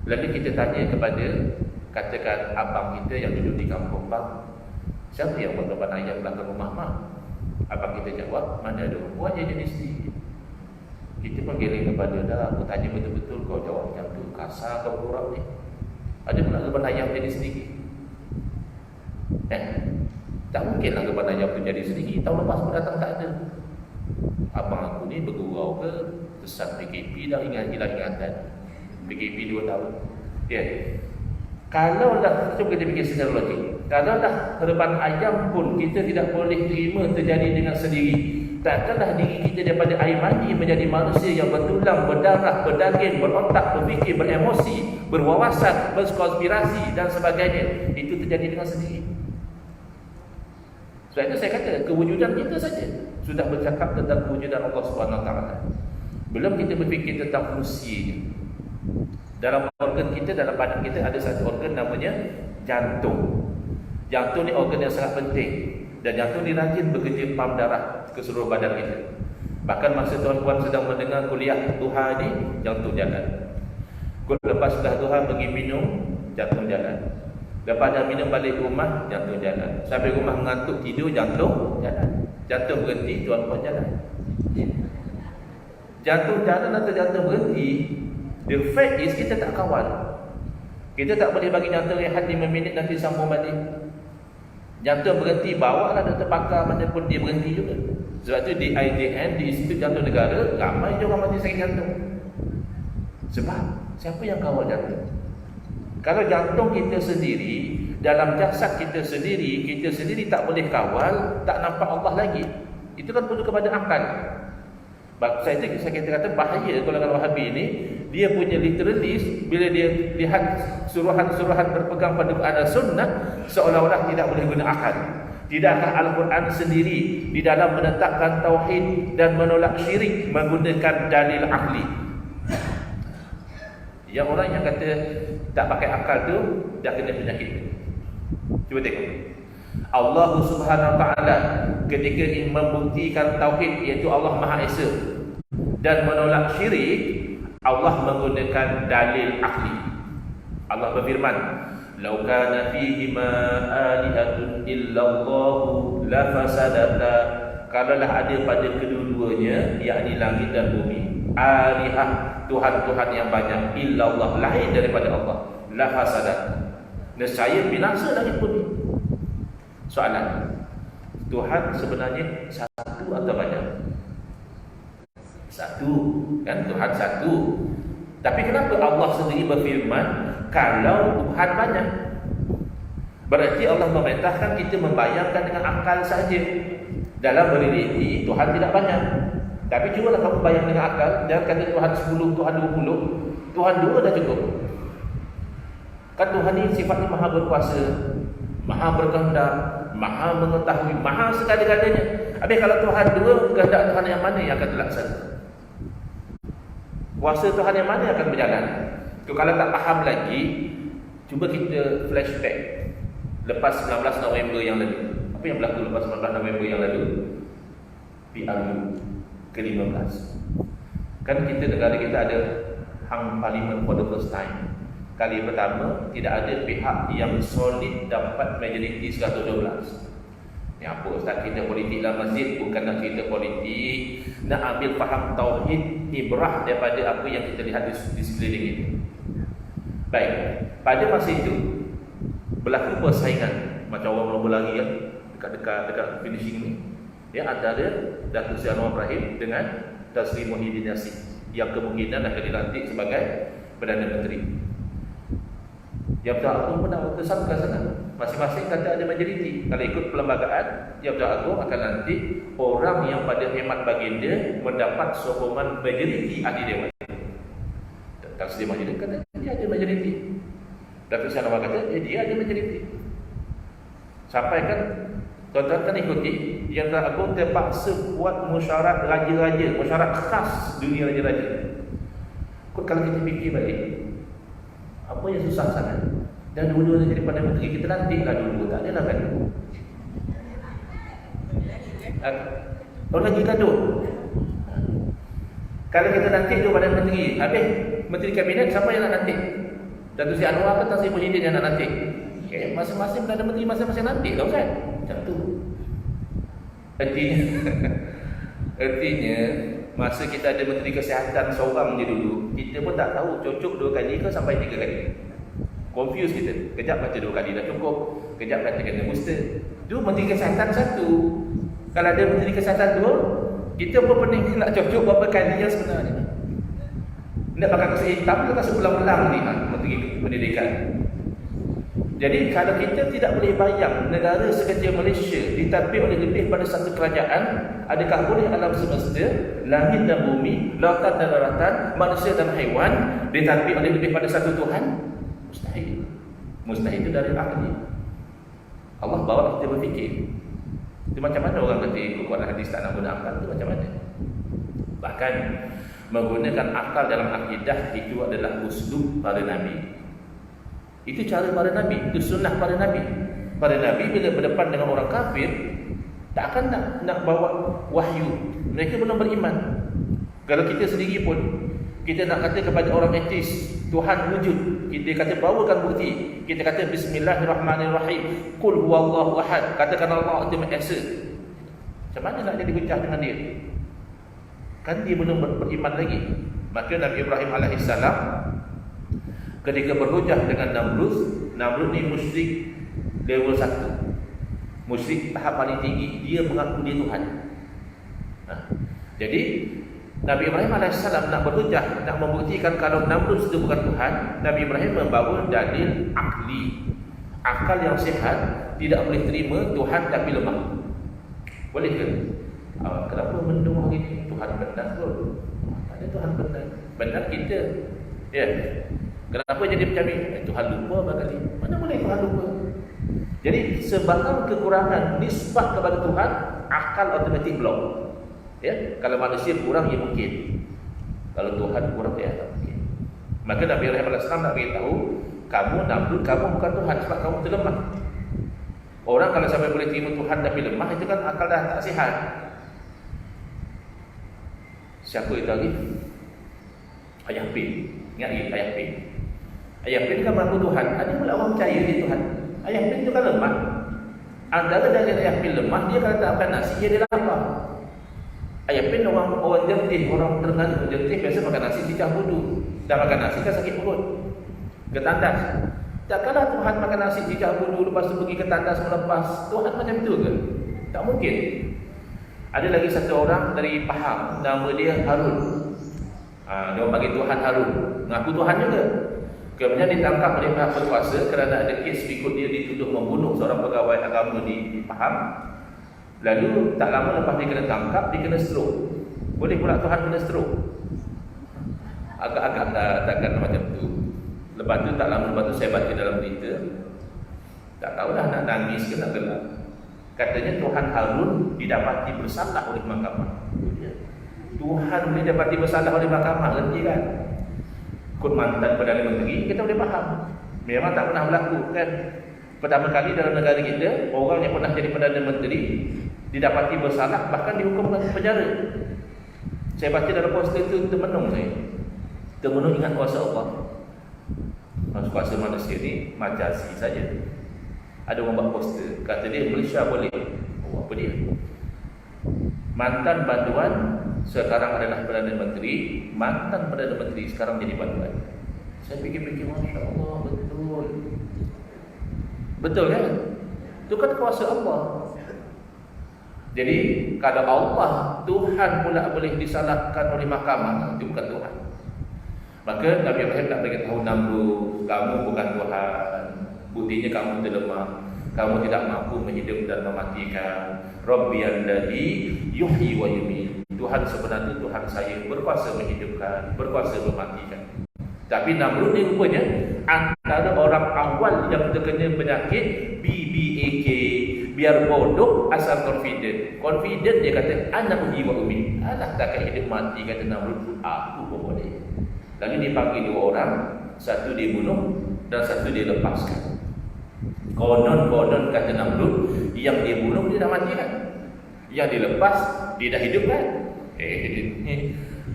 Lalu kita tanya kepada, katakan abang kita yang duduk di kampung, bang, siapa yang buat reban ayam belakang rumah mak? Abang kita jawab, mana ada perempuan yang jadi sendiri. Kita pun giling kepada dah, aku tanya betul-betul, kau jawab macam tu, kasar kau berurang ni. Ada pula reban ayam jadi sendiri? Tak mungkin lah reban ayam tu jadi sendiri. Tahun lepas pun datang tak ada. Abang aku ni bergurau ke, kesan PKP dah hilang ingatan. PKP 2 tahun. Kalau dah, cuba kita fikir secara logik, kalau dah reban ayam pun kita tidak boleh terima terjadi dengan sendiri, takkanlah diri kita daripada air mani menjadi manusia yang bertulang, berdarah, berdaging, berotak, berfikir, beremosi, berwawasan, berkonspirasi dan sebagainya, itu terjadi dengan sendiri. Sebab itu saya kata, kewujudan kita saja sudah bercakap tentang kewujudan Allah SWT. Belum kita berfikir tentang fungsinya. Dalam organ kita, dalam badan kita ada satu organ namanya jantung. Jantung ni organ yang sangat penting, dan jantung ni rajin bekerja pam darah ke seluruh badan kita. Bahkan masa tuan-tuan sedang mendengar kuliah duha ni, jantung jalan. Lepas sudah duha pergi minum, jantung jalan. Lepas dah minum balik rumah, jantung jalan. Sampai rumah mengantuk tidur, jantung jalan. Jantung berhenti, tuan-tuan jalan. Jantung jalan atau jantung berhenti, the fact is kita tak kawal. Kita tak boleh bagi jantung rehat 5 minit nanti sambung balik. Jantung berhenti, bawalah doktor pakar mana pun dia berhenti juga. Sebab tu di IJN, di Institut Jantung Negara, ramai je orang mati sakit jantung. Sebab siapa yang kawal jantung? Kalau jantung kita sendiri, dalam jasad kita sendiri tak boleh kawal, tak nampak Allah lagi. Itu kan perlu kepada akal. Saya kata bahaya golongan Wahabi ini. Dia punya literalis, bila dia lihat suruhan-suruhan berpegang pada Quran dan Sunnah, seolah-olah tidak boleh guna akal. Tidakkah Al-Quran sendiri di dalam menetapkan tauhid dan menolak syirik menggunakan dalil akli? Yang orang yang kata tak pakai akal tu dah kena penyakit. Cuba tengok. Allah Subhanahu Wa Taala ketika membuktikan tauhid, iaitu Allah Maha Esa, dan menolak syirik, Allah menggunakan dalil akli. Allah berfirman, "Lau kana fihi ma alihatun illallah la fasadata kalaulah ada pada kedua-duanya, yakni langit dan bumi, alihah, Tuhan-Tuhan yang banyak, illallah, lain daripada Allah, la fasadat, nescaya binasa langit bumi. Soalan, Tuhan sebenarnya satu atau banyak? Satu, kan? Tuhan satu. Tapi kenapa Allah sendiri berfirman kalau Tuhan banyak? Berarti Allah memerintahkan kita membayangkan dengan akal saja. Dalam beriliti Tuhan tidak banyak. Tapi cubalah kamu bayang dengan akal, jangan kata Tuhan 10, Tuhan 20, Tuhan 2 dah cukup. Kan Tuhan ini sifatnya maha berkuasa, maha berkehendak, maha mengetahui, maha segala-galanya. Habis kalau Tuhan 2, kehendak Tuhan yang mana yang akan terlaksana? Kuasa Tuhan yang mana yang akan berjalan? Kalau tak faham lagi, cuba kita flashback lepas 19 November yang lalu. Apa yang berlaku lepas 19 November yang lalu? PRU ke-15. Kan kita, negara kita ada hang parlimen for the first time. Kali pertama tidak ada pihak yang solid dapat majoriti 112. Ya apa Ustaz, kita politik dalam masjid bukan nak cerita politik, nak ambil faham tauhid, ibrah daripada apa yang kita lihat di sekeliling ini. Baik, pada masa itu berlaku persaingan macam orang lomba lari kan, dekat finishing ni. Ya, antara Datuk Seri Anwar Ibrahim dengan Tan Sri Muhyiddin Yassin yang kemungkinan akan dilantik sebagai Perdana Menteri. Yang Bertuan Agong pun nak tersangka sana. Masing-masing kata ada majoriti. Kalau ikut perlembagaan, Yang Bertuan Agong akan nanti orang yang pada hemat baginda mendapat sokongan majoriti ahli dewan. Tan Sri Muhyiddin kata dia ada majoriti. Datuk Seri Anwar kata dia ada majoriti. Sampai kan tuan-tuan kan ikuti, Yang Bertuan Agong terpaksa buat mesyuarat raja-raja, mesyuarat khas dunia raja-raja. Kalau kita fikir balik, apa yang susah sangat? Dan dua-dua jadi Perdana Menteri kita nantilah dulu, tak adalah kan? Orang lagi gaduh. Kalau kita nanti dua Perdana Menteri, habis Menteri Kabinet siapa yang nak nanti? Datuk Seri Anwar ke Tan Sri Muhyiddin yang nak nanti? Okay, masing-masing Perdana Menteri masing-masing nanti lah kan? Macam tu. Artinya masa kita ada Menteri Kesihatan seorang je dulu, kita pun tak tahu cocok 2 kali ke sampai 3 kali. Confuse kita. Kejap kata 2 kali dah cukup, kejap kata kena booster. Tu Menteri Kesihatan satu. Kalau ada Menteri Kesihatan 2, kita pun pening nak cocok berapa kali yang sebenarnya. Nak pakai kasut hitam ke kasut belang-belang ni Menteri Pendidikan. Jadi kalau kita tidak boleh bayang negara sekecil Malaysia ditadbir oleh lebih pada satu kerajaan, adakah boleh alam semesta, langit dan bumi, lautan dan daratan, manusia dan haiwan ditadbir oleh lebih pada satu Tuhan? Mustahil. Mustahil itu dari akli. Allah bawa kita berfikir. Itu macam mana orang kata ikut Quran hadis tak nak guna akal, itu macam mana? Bahkan menggunakan akal dalam akidah itu adalah uslub para nabi. Itu cara para nabi, itu sunnah para nabi. Para nabi bila berdepan dengan orang kafir, tak akan nak bawa wahyu. Mereka belum beriman. Kalau kita sendiri pun, kita nak kata kepada orang ateis, Tuhan wujud, kita kata bawakan bukti. Kita kata Bismillahirrahmanirrahim, Qul huwallahu ahad, katakan Allah itu Maha Esa. Macam mana nak jadi hujah dengan dia? Kan dia belum beriman lagi. Maka Nabi Ibrahim alaihissalam ketika berhujah dengan Namrud ni musyrik level 1. Musyrik tahap paling tinggi, dia mengaku dia Tuhan. Jadi Nabi Ibrahim AS nak berhujah, nak membuktikan kalau Namrud itu bukan Tuhan. Nabi Ibrahim membawa dalil akli, akal yang sihat tidak boleh terima Tuhan tapi lemah. Boleh ke? Kenapa mendung hari ini? Tuhan benar kot. Tak ada Tuhan benar. Benar kita. Ya. Kenapa jadi macam ni? Tuhan lupa barangkali. Mana boleh Tuhan lupa? Jadi sebarang kekurangan nisbah kepada Tuhan, akal automatik block. Ya, kalau manusia kurang ya mungkin. Kalau Tuhan kurang ya tak mungkin. Maka Nabi Ibrahim AS nak beritahu, kamu Namrud, kamu bukan Tuhan sebab kamu terlemah. Orang kalau sampai boleh terima Tuhan tapi lemah, itu kan akal dah tak sihat. Siapa itu lagi? Ayah Pin. Ingat lagi Ayah Pin. Ayah Pin kan mengaku Tuhan. Ada pula orang percaya dia Tuhan. Ayah Pin itu kan lemah. Antara dari Ayah Pin lemah, dia kalau tak makan nasi, dia lapar. Ayat pun orang jertih, orang Terengganu jertih biasa makan nasi cicak budu. Dah makan nasi kan sakit perut, ketandas. Takkanlah Tuhan makan nasi cicak budu lepas tu pergi ketandas melepas. Tuhan macam tu ke? Tak mungkin. Ada lagi satu orang dari Pahang, nama dia Harun. Dia orang panggil Tuhan Harun, mengaku Tuhan juga. Kemudian ditangkap oleh pihak berkuasa kerana ada kes berikut dia dituduh membunuh seorang pegawai agama di Pahang. Lalu tak lama lepas dia kena tangkap, dia kena stroke. Boleh pula Tuhan kena stroke? Agak-agak takkan macam tu. Lepas tu tak lama lepas tu saya baca dalam berita, tak tahulah nak nangis ke nak gelak. Katanya Tuhan Harun didapati bersalah oleh mahkamah. Tuhan boleh dapati bersalah oleh mahkamah, erti kan? Kod mantan Perdana Menteri, kita boleh faham. Memang tak pernah berlaku kan. Pertama kali dalam negara kita, orang yang pernah jadi Perdana Menteri didapati bersalah, bahkan dihukum penjara. Saya baca dalam poster itu, termenung saya. Termenung ingat kuasa Allah. Kuasa manusia ni majasi saja. Ada orang buat poster, kata dia Malaysia boleh. Oh, apa dia? Mantan banduan sekarang adalah Perdana Menteri, mantan Perdana Menteri sekarang jadi banduan. Saya fikir-fikir, Masya Allah, betul. Betul kan? Itu kan kuasa Allah. Jadi kalau Allah, Tuhan pula boleh disalahkan oleh mahkamah, itu bukan Tuhan. Maka Nabi Ibrahim nak beritahu Namrud, kamu bukan Tuhan. Buktinya kamu terlemah, kamu tidak mampu menghidup dan mematikan. Rabbiyalladzi yuhyi wa yumiit. Tuhan sebenarnya Tuhan saya berkuasa menghidupkan, berkuasa mematikan. Tapi Namrud ni rupanya antara orang awal yang terkena penyakit BBAK, biar bodoh asal confident. Confident dia kata ana uhyi wa umiit. Alah takkan hidup mati, kata Namrud, aku pun boleh. Lalu dipanggil dua orang, satu dia bunuh dan satu dia lepaskan. Konon kata Namrud, yang dia bunuh dia dah mati kan, yang dia lepas dia dah hidup kan.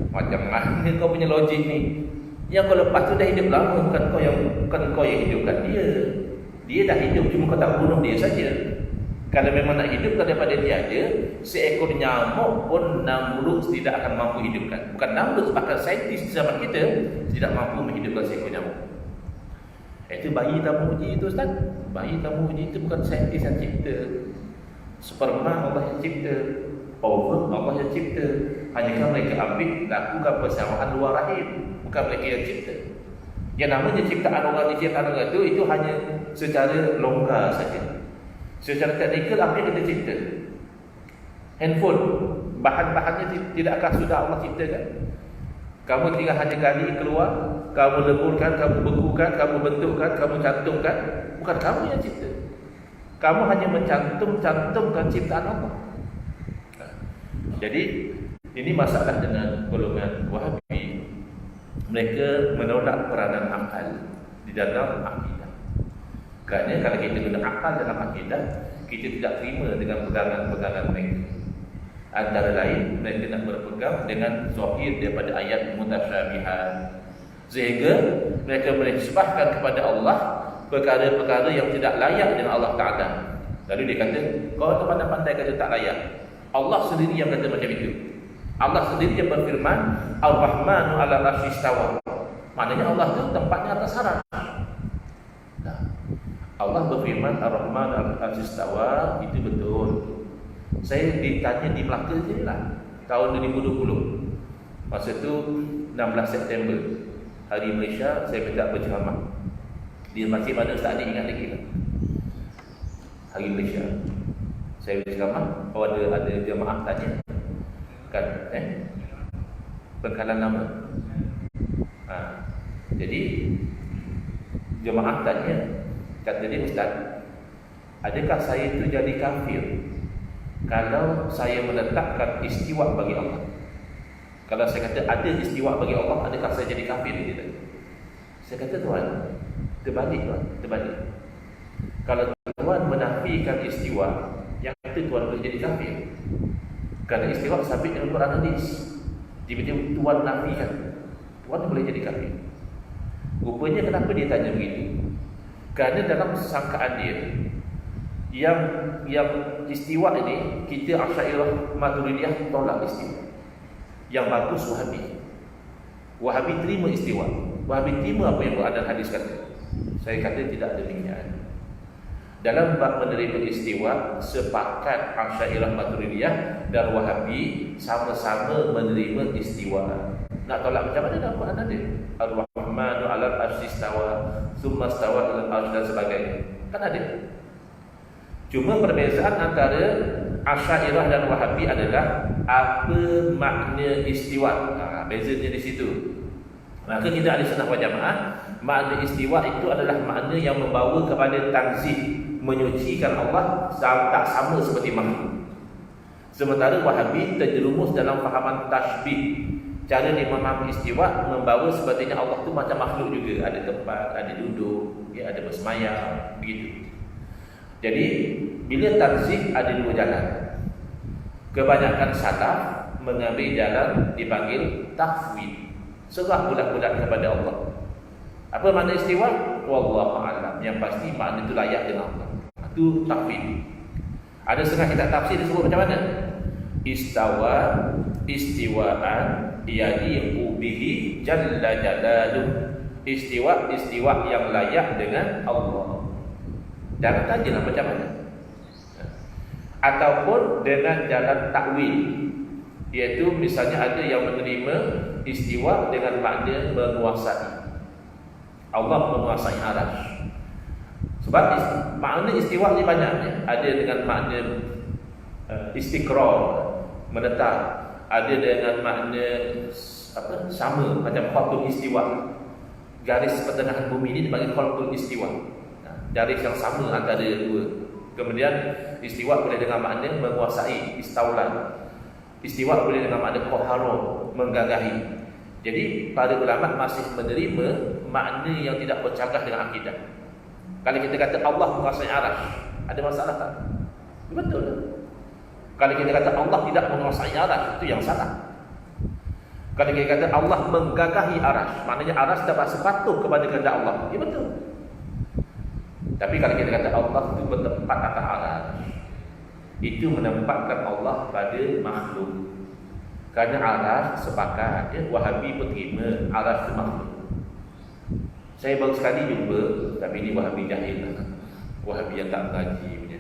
Macam mana kau punya logik ni? Yang kau lepas tu dah hidup lama, bukan kau yang hidupkan dia. Dia dah hidup, cuma kau tak bunuh dia saja. Kalau memang nak hidupkan daripada tiada, seekor nyamuk pun Namrud tidak akan mampu hidupkan. Bukan Namrud, bahkan saintis zaman kita tidak mampu menghidupkan seekor nyamuk. Itu bayi tamu uji itu, Ustaz. Bayi tamu uji itu bukan saintis yang cipta. Sperma Allah yang cipta, ovum Allah yang cipta. Hanya mereka ambil lakukan persamaan luar rahim, bukan mereka yang cipta. Yang namanya ciptaan orang diciptakan orang itu hanya secara longgar saja. Secara teknikal apa yang kita cipta? Handphone, bahan-bahannya tidakkah sudah Allah ciptakan? Kamu tinggal hanya gali keluar, kamu leburkan, kamu bekukan, kamu bentukkan, kamu cantumkan. Bukan kamu yang cipta. Kamu hanya mencantumkan ciptaan Allah. Jadi ini masalah dengan golongan Wahabi. Mereka menolak peranan akal di dalam akidah. Kerana kalau kita guna akal dalam akidah, kita tidak terima dengan pegangan-pegangan mereka. Antara lain, mereka nak berpegang dengan zahir daripada ayat mutasyabihat, sehingga mereka menisbahkan kepada Allah perkara-perkara yang tidak layak dengan Allah Ta'ala. Lalu dia kata, kau pandai-pandai kata tak layak. Allah sendiri yang kata macam itu. Allah sendiri yang berfirman, Ar-Rahmanu ala arsy istawa. Maknanya Allah itu tempatnya atas harap. Allah berfirman Ar-Rahman Al-Istawa, itu betul. Saya ditanya di Melaka je lah, tahun 2020. Masa tu 16 September, Hari Malaysia, saya minta berceramah. Di masjid mana Ustaz ni ingat lagi lah, Hari Malaysia. Saya berceramah, ada jemaah tanya kan, pengkalan nama. Jadi jemaah tanya, kata dia, Ustaz, adakah saya itu jadi kafir kalau saya meletakkan istiwa bagi Allah? Kalau saya kata ada istiwa bagi Allah, adakah saya jadi kafir? Dia tanya. Saya kata, Tuan, terbalik. Kalau Tuan menafikan istiwa, yang itu Tuan boleh jadi kafir. Kerana istiwa sabit dengan Quran hadis. Tiba-tiba Tuan nafikan, Tuan boleh jadi kafir. Rupanya kenapa dia tanya begitu? Kerana dalam sangkaan dia, yang istiwa ini, kita Asy'ariyah Maturidiyah tolak istiwa. Yang bagus Wahabi terima istiwa. Wahabi terima apa yang Quran dan hadis kata. Saya kata tidak demikian. Dalam bab menerima istiwa, sepakat Asy'ariyah Maturidiyah dan Wahabi sama-sama menerima istiwa. Nak tolak macam mana dalam Quran ada? Ar-Rahmanu 'alal 'arsy istawa, tsumma istawa 'alal 'arsy dan sebagainya. Kan ada. Cuma perbezaan antara Asy'ariyah dan Wahabi adalah apa makna istiwa. Bezanya di situ. Maka kita ahli sunnah wal jamaah, makna istiwa itu adalah makna yang membawa kepada tanzih, menyucikan Allah, tak sama seperti makhluk. Sementara Wahabi terjerumus dalam fahaman tashbih. Cara dia memahami istiwa membawa sepertinya Allah tu macam makhluk juga, ada tempat, ada duduk, ya, ada bersemayam, begitu. Jadi bila tanzih ada dua jalan. Kebanyakan salaf mengambil jalan dipanggil tafwid, serah bulat-bulat kepada Allah. Apa makna istiwa? Wallahu a'lam. Yang pasti makna itu layak dengan Allah. Itu tafwid. Ada setengah kitab tafsir disebut macam mana? Istawa istiwaan yaliqu bihi jalla jalaluh. Istiwa yang layak dengan Allah. Jangan tanya macam mana. Ataupun dengan jalan takwil, iaitu misalnya ada yang menerima istiwa dengan makna menguasai. Allah menguasai arasy. Sebab makna istiwa ni banyak. Ada dengan makna istiqrar, menetap. Ada dengan makna sama macam khatul istiwa. Garis pertengahan bumi ini dipanggil khatul istiwa. Garis yang sama antara dua. Kemudian istiwa boleh dengan makna menguasai, istaulan. Istiwa boleh dengan makna qaharun, menggagahi. Jadi para ulama masih menerima makna yang tidak bercanggah dengan akidah. Kalau kita kata Allah menguasai arasy, ada masalah tak? Betul. Kalau kita kata Allah tidak menguasai arasy, itu yang salah. Kalau kita kata Allah menggagahi arasy, maknanya arasy dapat sepatuh kepada kehendak Allah. Ya betul. Tapi kalau kita kata Allah itu bertempat atas arasy, itu menempatkan Allah pada makhluk. Kerana arasy sepakat, ya, Wahabi pun terima arasy itu makhluk. Saya baru sekali jumpa, tapi ini Wahabi jahil, Wahabi yang tak mengaji punya.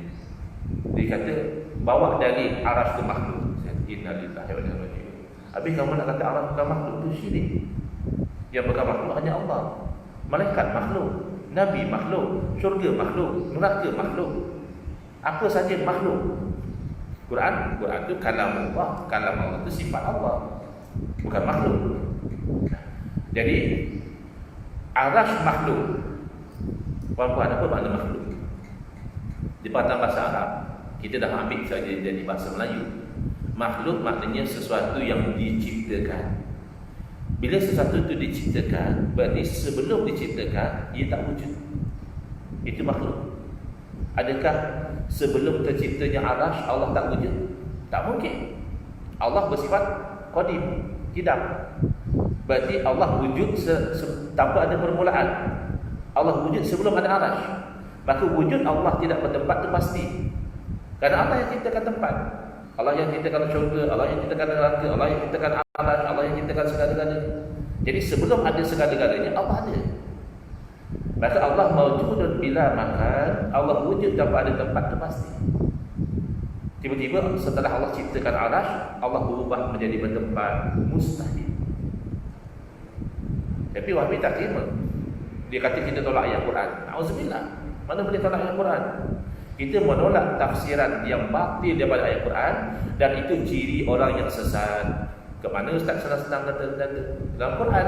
Dia kata bawa dari arasy itu makhluk. Innalillahi wa inna ilaihi raji'un. Habis kamu nak kata arasy bukan makhluk, itu syirik. Yang bukan makhluk hanya Allah. Malaikat makhluk, Nabi makhluk, syurga makhluk, neraka makhluk. Apa saja makhluk. Quran itu kalam Allah itu sifat Allah, bukan makhluk. Jadi arasy makhluk. Puan-puan, apa makna makhluk? Di patang bahasa Arab, kita dah ambil saja jadi bahasa Melayu. Makhluk maknanya sesuatu yang diciptakan. Bila sesuatu itu diciptakan, berarti sebelum diciptakan ia tak wujud. Itu makhluk. Adakah sebelum terciptanya arasy Allah tak wujud? Tak mungkin. Allah bersifat qadim, tidak. Berarti Allah wujud tanpa ada permulaan. Allah wujud sebelum ada arasy. Maka wujud Allah tidak bertempat itu pasti. Kerana Allah yang ciptakan tempat. Allah yang ciptakan syurga, Allah yang ciptakan neraka, Allah yang ciptakan arasy, Allah yang ciptakan segala-galanya. Jadi sebelum ada segala-galanya Allah ada. Maka Allah mawjudun bila makan, Allah wujud tanpa ada tempat itu pasti. Tiba-tiba setelah Allah ciptakan arasy, Allah berubah menjadi bertempat, mustahil. Tapi Wahabi tak terima. Dia kata kita tolak ayat Quran. Auzubillah. Mana boleh tolak ayat Quran? Kita menolak tafsiran yang batil daripada ayat Quran, dan itu ciri orang yang sesat. Ke mana Ustaz senang-senang kata dalam Quran?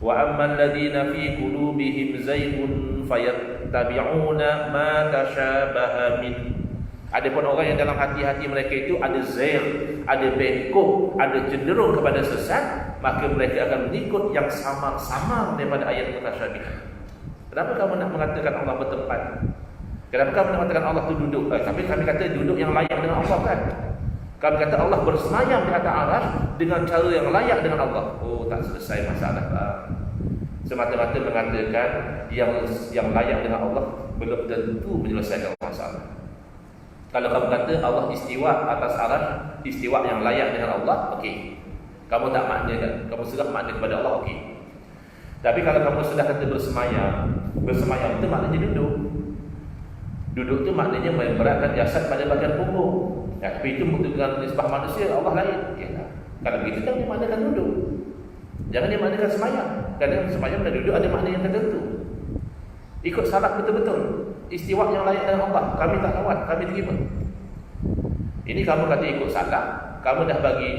Wa ammal ladzina fi qulubihim zaygun fayattabi'una ma tashabaha min. Adapun orang yang dalam hati-hati mereka itu ada zair, ada bengkok, ada cenderung kepada sesat, maka mereka akan mengikut yang samar-samar daripada ayat mutasyabih. Kenapa kamu nak mengatakan Allah bertempat? Kenapa kamu nak mengatakan Allah itu duduk? Tapi kami kata duduk yang layak dengan Allah kan? Kami kata Allah bersemayam di atas arasy dengan cara yang layak dengan Allah. Oh, tak selesai masalah. Semata-mata mengatakan yang layak dengan Allah belum tentu menyelesaikan masalah. Kalau kamu kata Allah istiwa atas arasy, istiwa yang layak dengan Allah, okey. Kamu tak maknakan, kamu serah makna kepada Allah, okey. Tapi kalau kamu sudah kata bersemayam itu maknanya duduk. Duduk itu maknanya memberatkan jasad pada bagian punggung. Ya, tapi itu dengan nisbah manusia, Allah lain. Ya, kalau begitu jangan dimaknakan duduk. Jangan dimaknakan semayam. Kadang semayam dan duduk ada makna yang tertentu. Ikut salaf betul-betul. Istiwa yang layak dengan Allah. Kami tak lawat, kami terima. Ini kamu kata ikut salaf, kamu dah bagi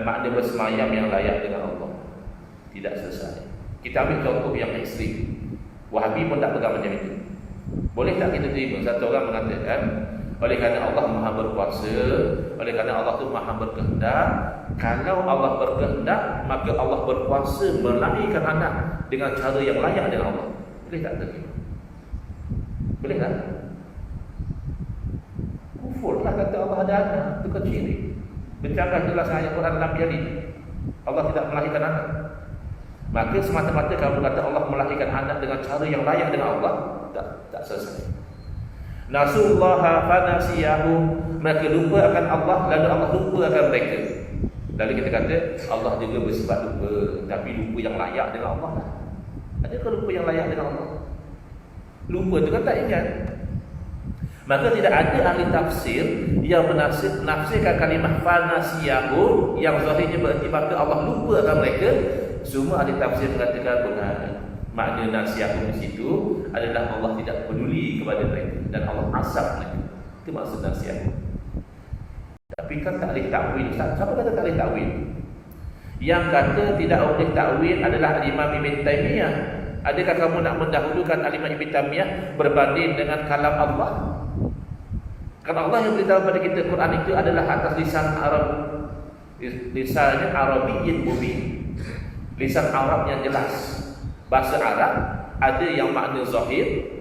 makna bersemayam yang layak dengan Allah. Tidak selesai. Kita ambil contoh yang ekstrim. Wahabi pun tak pegang macam itu. Boleh tak kita terima? Satu orang mengatakan, oleh kerana Allah Maha berkuasa, oleh kerana Allah tu Maha berkehendak, kalau Allah berkehendak, maka Allah berkuasa melahirkan anak dengan cara yang layak dengan Allah. Boleh tak terima? Boleh tak? Kufur lah kata Allah ada anak, itu kecil. Bercakap jelas ayat Quran dalam biari Allah tidak melahirkan anak. Maka semata-mata kamu kata Allah melahirkan anak dengan cara yang layak dengan Allah, tak selesai. Nasullaha fanasiyahu, mereka lupa akan Allah, lalu Allah lupa akan mereka. Lalu kita kata Allah juga bersifat lupa, tapi lupa yang layak dengan Allah lah. Adakah lupa yang layak dengan Allah? Lupa tu kan tak ingat. Maka tidak ada ahli tafsir yang menafsirkan kalimah fanasiyahu yang zahirnya berarti maka Allah lupa akan mereka. Semua ahli tafsir mengatakan benar. Makna nasiyahu di situ adalah Allah tidak peduli kepada mereka dan Allah asap mereka. Itu maksud nasiyahu. Tapi kan tak boleh takwil. Siapa kata tak boleh takwil? Yang kata tidak boleh takwil adalah Imam Ibn Taymiyah. Adakah kamu nak mendahulukan Imam Ibn Taymiyah berbanding dengan kalam Allah? Kan Allah yang beritahu kepada kita Quran itu adalah atas lisan Arab, lisannya Arabiyyin mubin, lisan Arab yang jelas. Bahasa Arab ada yang makna zahir,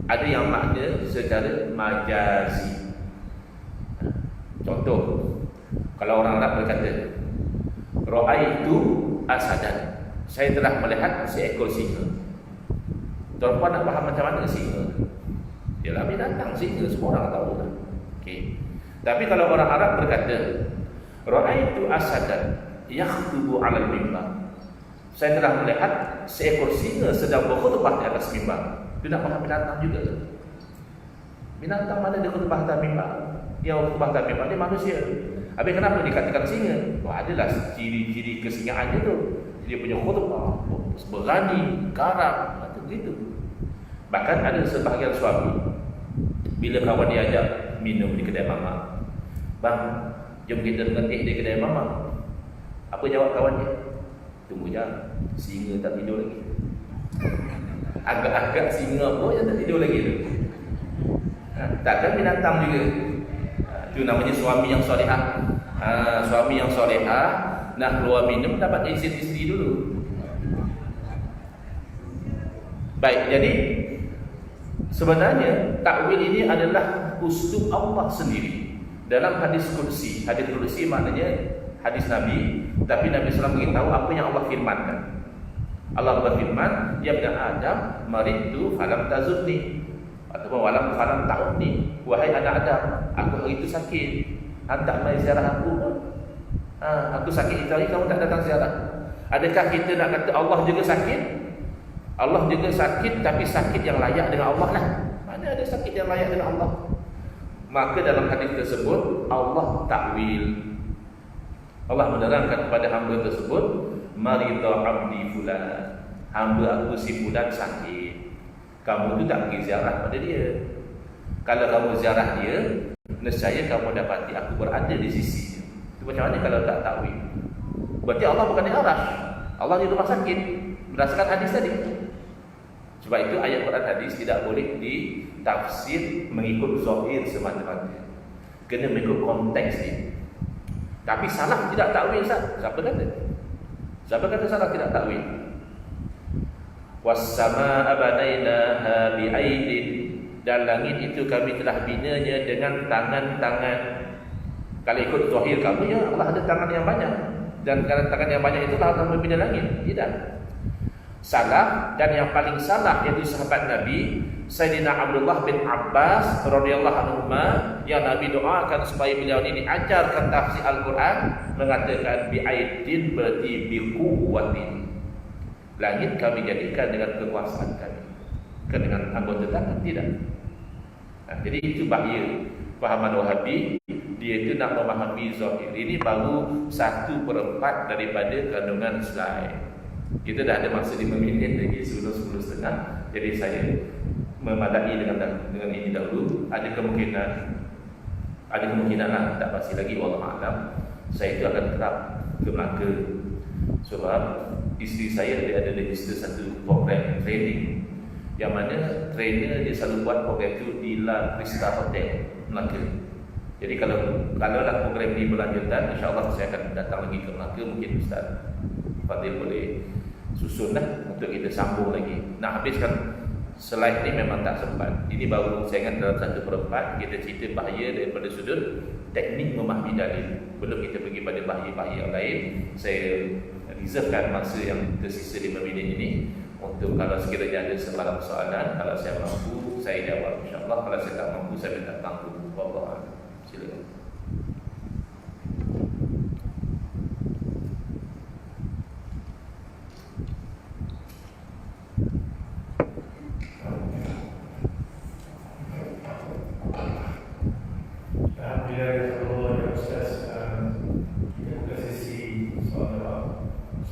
ada yang makna secara majazi. Contoh, kalau orang Arab berkata ra'aitu asadan, saya telah melihat seekor singa. Tuan-tuan nak faham macam mana singa? Ialah binatang singa, semua orang tahu lah. Okay. Tapi kalau orang Arab berkata ra'aitu asadan yakhtubu 'alal mimbar, saya telah melihat seekor singa sedang berkhutbah di atas mimbar. Dia nak faham binatang juga. Binatang mana dia khutbah atas mimbar? Yang khutbah atas mimbar dia manusia. Habis kenapa dikatakan singa? Adalah ciri-ciri kesingaannya tu. Dia punya khutbah berani, garang, macam gitu. Bahkan ada sebahagian suami bila kawan diajak minum di kedai mama, bang, jom kita tengah di kedai mama. Apa jawab kawannya? Tunggu je, singa tak tidur lagi. Agak-agak singa pun yang tak tidur lagi tu. Takkan binatang juga. Itu namanya suami yang solehah. Suami yang solehah nak keluar minum dapat izin isteri dulu. Baik, jadi sebenarnya takwil ini adalah uslub Allah sendiri. Dalam hadis kursi maknanya hadis Nabi, tapi Nabi SAW beritahu apa yang Allah firmankan. Allah berfirman, ya ibn Adam, maridtu falam tazurni, ataupun walam falam ta'udni, wahai anak Adam, aku hari itu sakit, hendak mai ziarah aku. Aku sakit itu hari, kamu tak datang ziarah. Adakah kita nak kata Allah juga sakit? Allah juga sakit, tapi sakit yang layak dengan Allah lah. Mana ada sakit yang layak dengan Allah? Maka dalam hadis tersebut Allah takwil. Allah menerangkan kepada hamba tersebut, marida abdi fulan, hamba aku si fulan sakit. Kamu tu tak pergi ziarah pada dia. Kalau kamu ziarah dia, nescaya kamu dapati aku berada di sisinya. Itu macam mana kalau tak takwil? Berarti Allah bukan di arasy, Allah di rumah sakit berdasarkan hadis tadi. Sebab itu ayat Quran hadis tidak boleh ditafsir mengikut zahir semata-mata. Kena mengikut konteks dia. Tapi salah tidak takwil, Ustaz. Siapa kata? Siapa kata salah tidak takwil? Was-samaa'a banainaha bi'aidin, dan langit itu kami telah binanya dengan tangan-tangan. Kalau ikut zahir kamu, ya Allah ada tangan yang banyak, dan tangan yang banyak itulah Allah membina langit. Tidak. salah, dan yang paling salah yaitu sahabat Nabi Sayyidina Abdullah bin Abbas radhiyallahu anhu, yang Nabi doakan supaya beliau ini diajarkan tafsir Al-Quran, mengatakan bi'aidin berarti biquwwatin. Langit kami jadikan dengan kekuasaan kami, bukan dengan anggota tangan, tidak. Nah, jadi itu bahaya pahaman Wahabi. Dia itu nak memahami zahir. Ini baru 1/4 daripada kandungan slide. Kita dah ada masa 5 minit lagi, 10:30. Jadi saya memadai dengan ini dahulu. Ada kemungkinan lah, tak pasti lagi, wallahu a'lam. Saya itu akan tetap ke Melaka sebab isteri saya dia ada register satu program training, yang mana trainer dia selalu buat program itu di La Crista Hotel Melaka. Jadi kalau lah program ini berlanjutan, insya-Allah saya akan datang lagi ke Melaka. Mungkin Ustaz Fadil boleh susunlah untuk kita sambung lagi. Nak habiskan slide ni memang tak sempat. Ini baru saya ingat dalam 1/4 kita cerita bahaya daripada sudut teknik memahami dalil. Belum kita pergi pada bahaya-bahaya yang lain. Saya reservekan masa yang tersisa 5 minit ini untuk kalau sekiranya ada sebarang soalan. Kalau saya mampu, saya jawab, insya-Allah. Kalau saya tak mampu, saya minta tangguh. Wallahu. Silakan.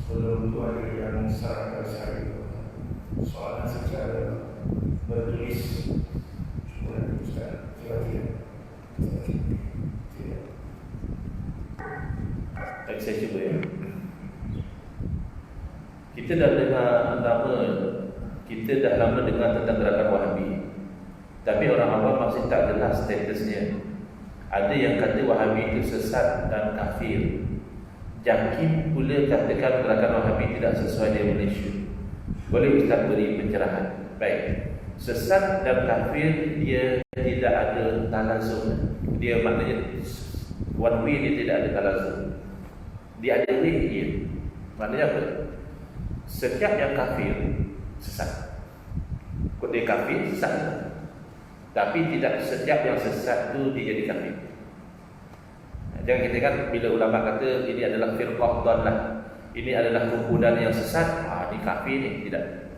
Sebelum itu ada yang sarankan saya soalan secara bertulis. Cuma Ustaz, tidak. Baik, saya cuba ya. Kita dah lama dengar tentang gerakan Wahabi, tapi orang awam masih tak jelas statusnya. Ada yang kata Wahabi itu sesat dan kafir. Jakim pula katakan gerakan Wahabi tidak sesuai dengan Malaysia. Boleh Ustaz beri pencerahan? Baik. Sesat dan kafir dia tidak ada talazum. Dia maknanya one way, dia tidak ada talazum. Dia ada way dia. Maknanya apa? Setiap yang kafir sesat. Kau dia kafir sesat. Tapi tidak setiap yang sesat tu dia jadi kafir. Jangan kita kan bila ulama kata ini adalah firqah dhallah, ini adalah kumpulan yang sesat, ini kafir ni, tidak.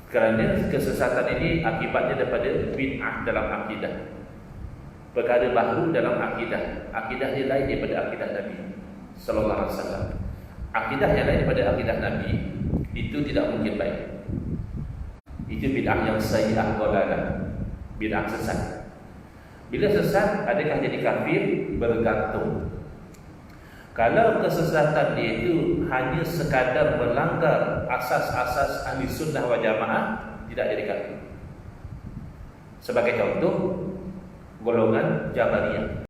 Kerana kesesatan ini akibatnya daripada bid'ah dalam akidah. Perkara baru dalam akidah. Akidah dia lain daripada akidah Nabi sallallahu alaihi wasallam. Akidah yang lain daripada akidah Nabi itu tidak mungkin baik. Itu bid'ah yang sayyi'ah dhalalah. Bid'ah sesat. Bila sesat, adakah jadi kafir? Bergantung. Kalau kesesatan dia itu hanya sekadar melanggar asas-asas ahli sunnah wal jamaah, tidak jadi kafir. Sebagai contoh, golongan Jabariyah.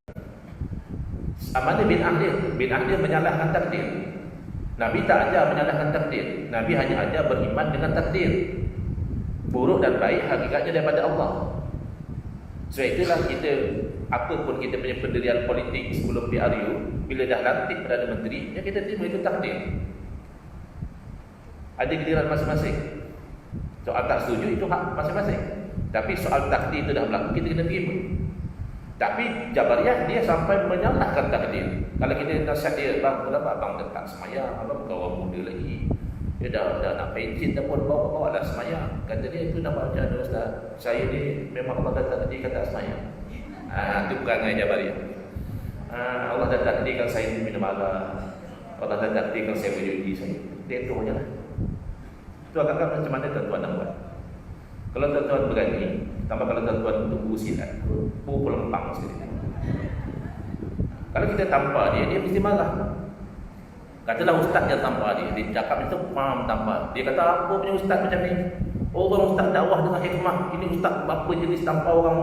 Mana bid'ah dia? Bid'ah dia menyalahkan takdir. Nabi tak ajar menyalahkan takdir. Nabi hanya ajar beriman dengan takdir. Buruk dan baik hakikatnya daripada Allah. Sebab itulah kita, apapun kita punya pendirian politik sebelum PRU, bila dah lantik Perdana Menteri, ya kita terima itu takdir. Ada giliran masing-masing. Soal tak setuju itu hak masing-masing. Tapi soal takdir itu dah berlaku, kita kena terima. Tapi Jabariyah dia sampai menyalahkan takdir. Kalau kita nasihat dia, bang, kenapa abang tak semayang? Abang bukan orang muda lagi. Dia dah nak pencin dah pun bawa dah semayang. Kata dia, itu nak baca ada Ustaz. Saya ni memang Allah dah takdirkan tak semayang. Itu bukan dengan Jabariyah. Allah dah takdirkan saya ni minum arak. Allah dah takdirkan saya berjudi saya. Dia itu je lah. Itu agak-agak macam mana tuan-tuan nak buat. Kalau tuan-tuan berani, tambah kalau tuan-tuan untuk usilat, pukul lempang sekali. Kalau kita tampar dia mesti marah. Katalah ustaz yang tampar dia cakap itu paham tampar. Dia kata apa punya ustaz macam ni? Orang ustaz dakwah dengan hikmah. Ini ustaz apa jenis tampar orang?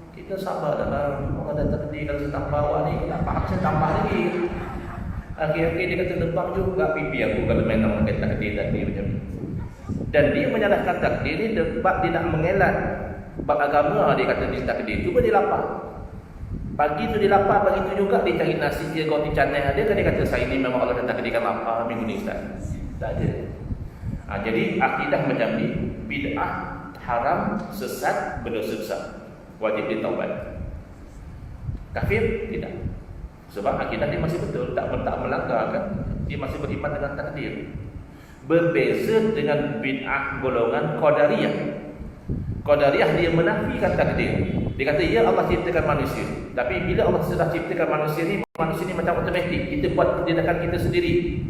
Kita sabar dalam orang dah takdir kalau saya tampar awak ni, tak faham saya tampar lagi. Akhir-akhir dia kata lebam juga pipi aku kalau main nama kata takdir macam ni. Dan dia menyalahkan takdir ni sebab dia nak mengelak bab agama. Dia kata dia takdir, cuba dia lapar. Pagi tu dia lapar, pagi tu juga dia cari nasi dia roti canai ada kan, dia kata saya ni memang Allah dah takdirkan lapar minggu ni Ustaz. Tak ada. Jadi akidah macam ni, bid'ah haram, sesat, berdosa besar, wajib ditaubat. Kafir tidak, sebab akidah dia masih betul, tak melanggar kan, dia masih beriman dengan takdir. Berbeza dengan bid'ah golongan Qadariyah. Qadariyah dia menafikan takdir. Dia kata ya Allah ciptakan manusia, tapi bila Allah sudah ciptakan manusia ni macam automatik, kita buat tindakan kita sendiri.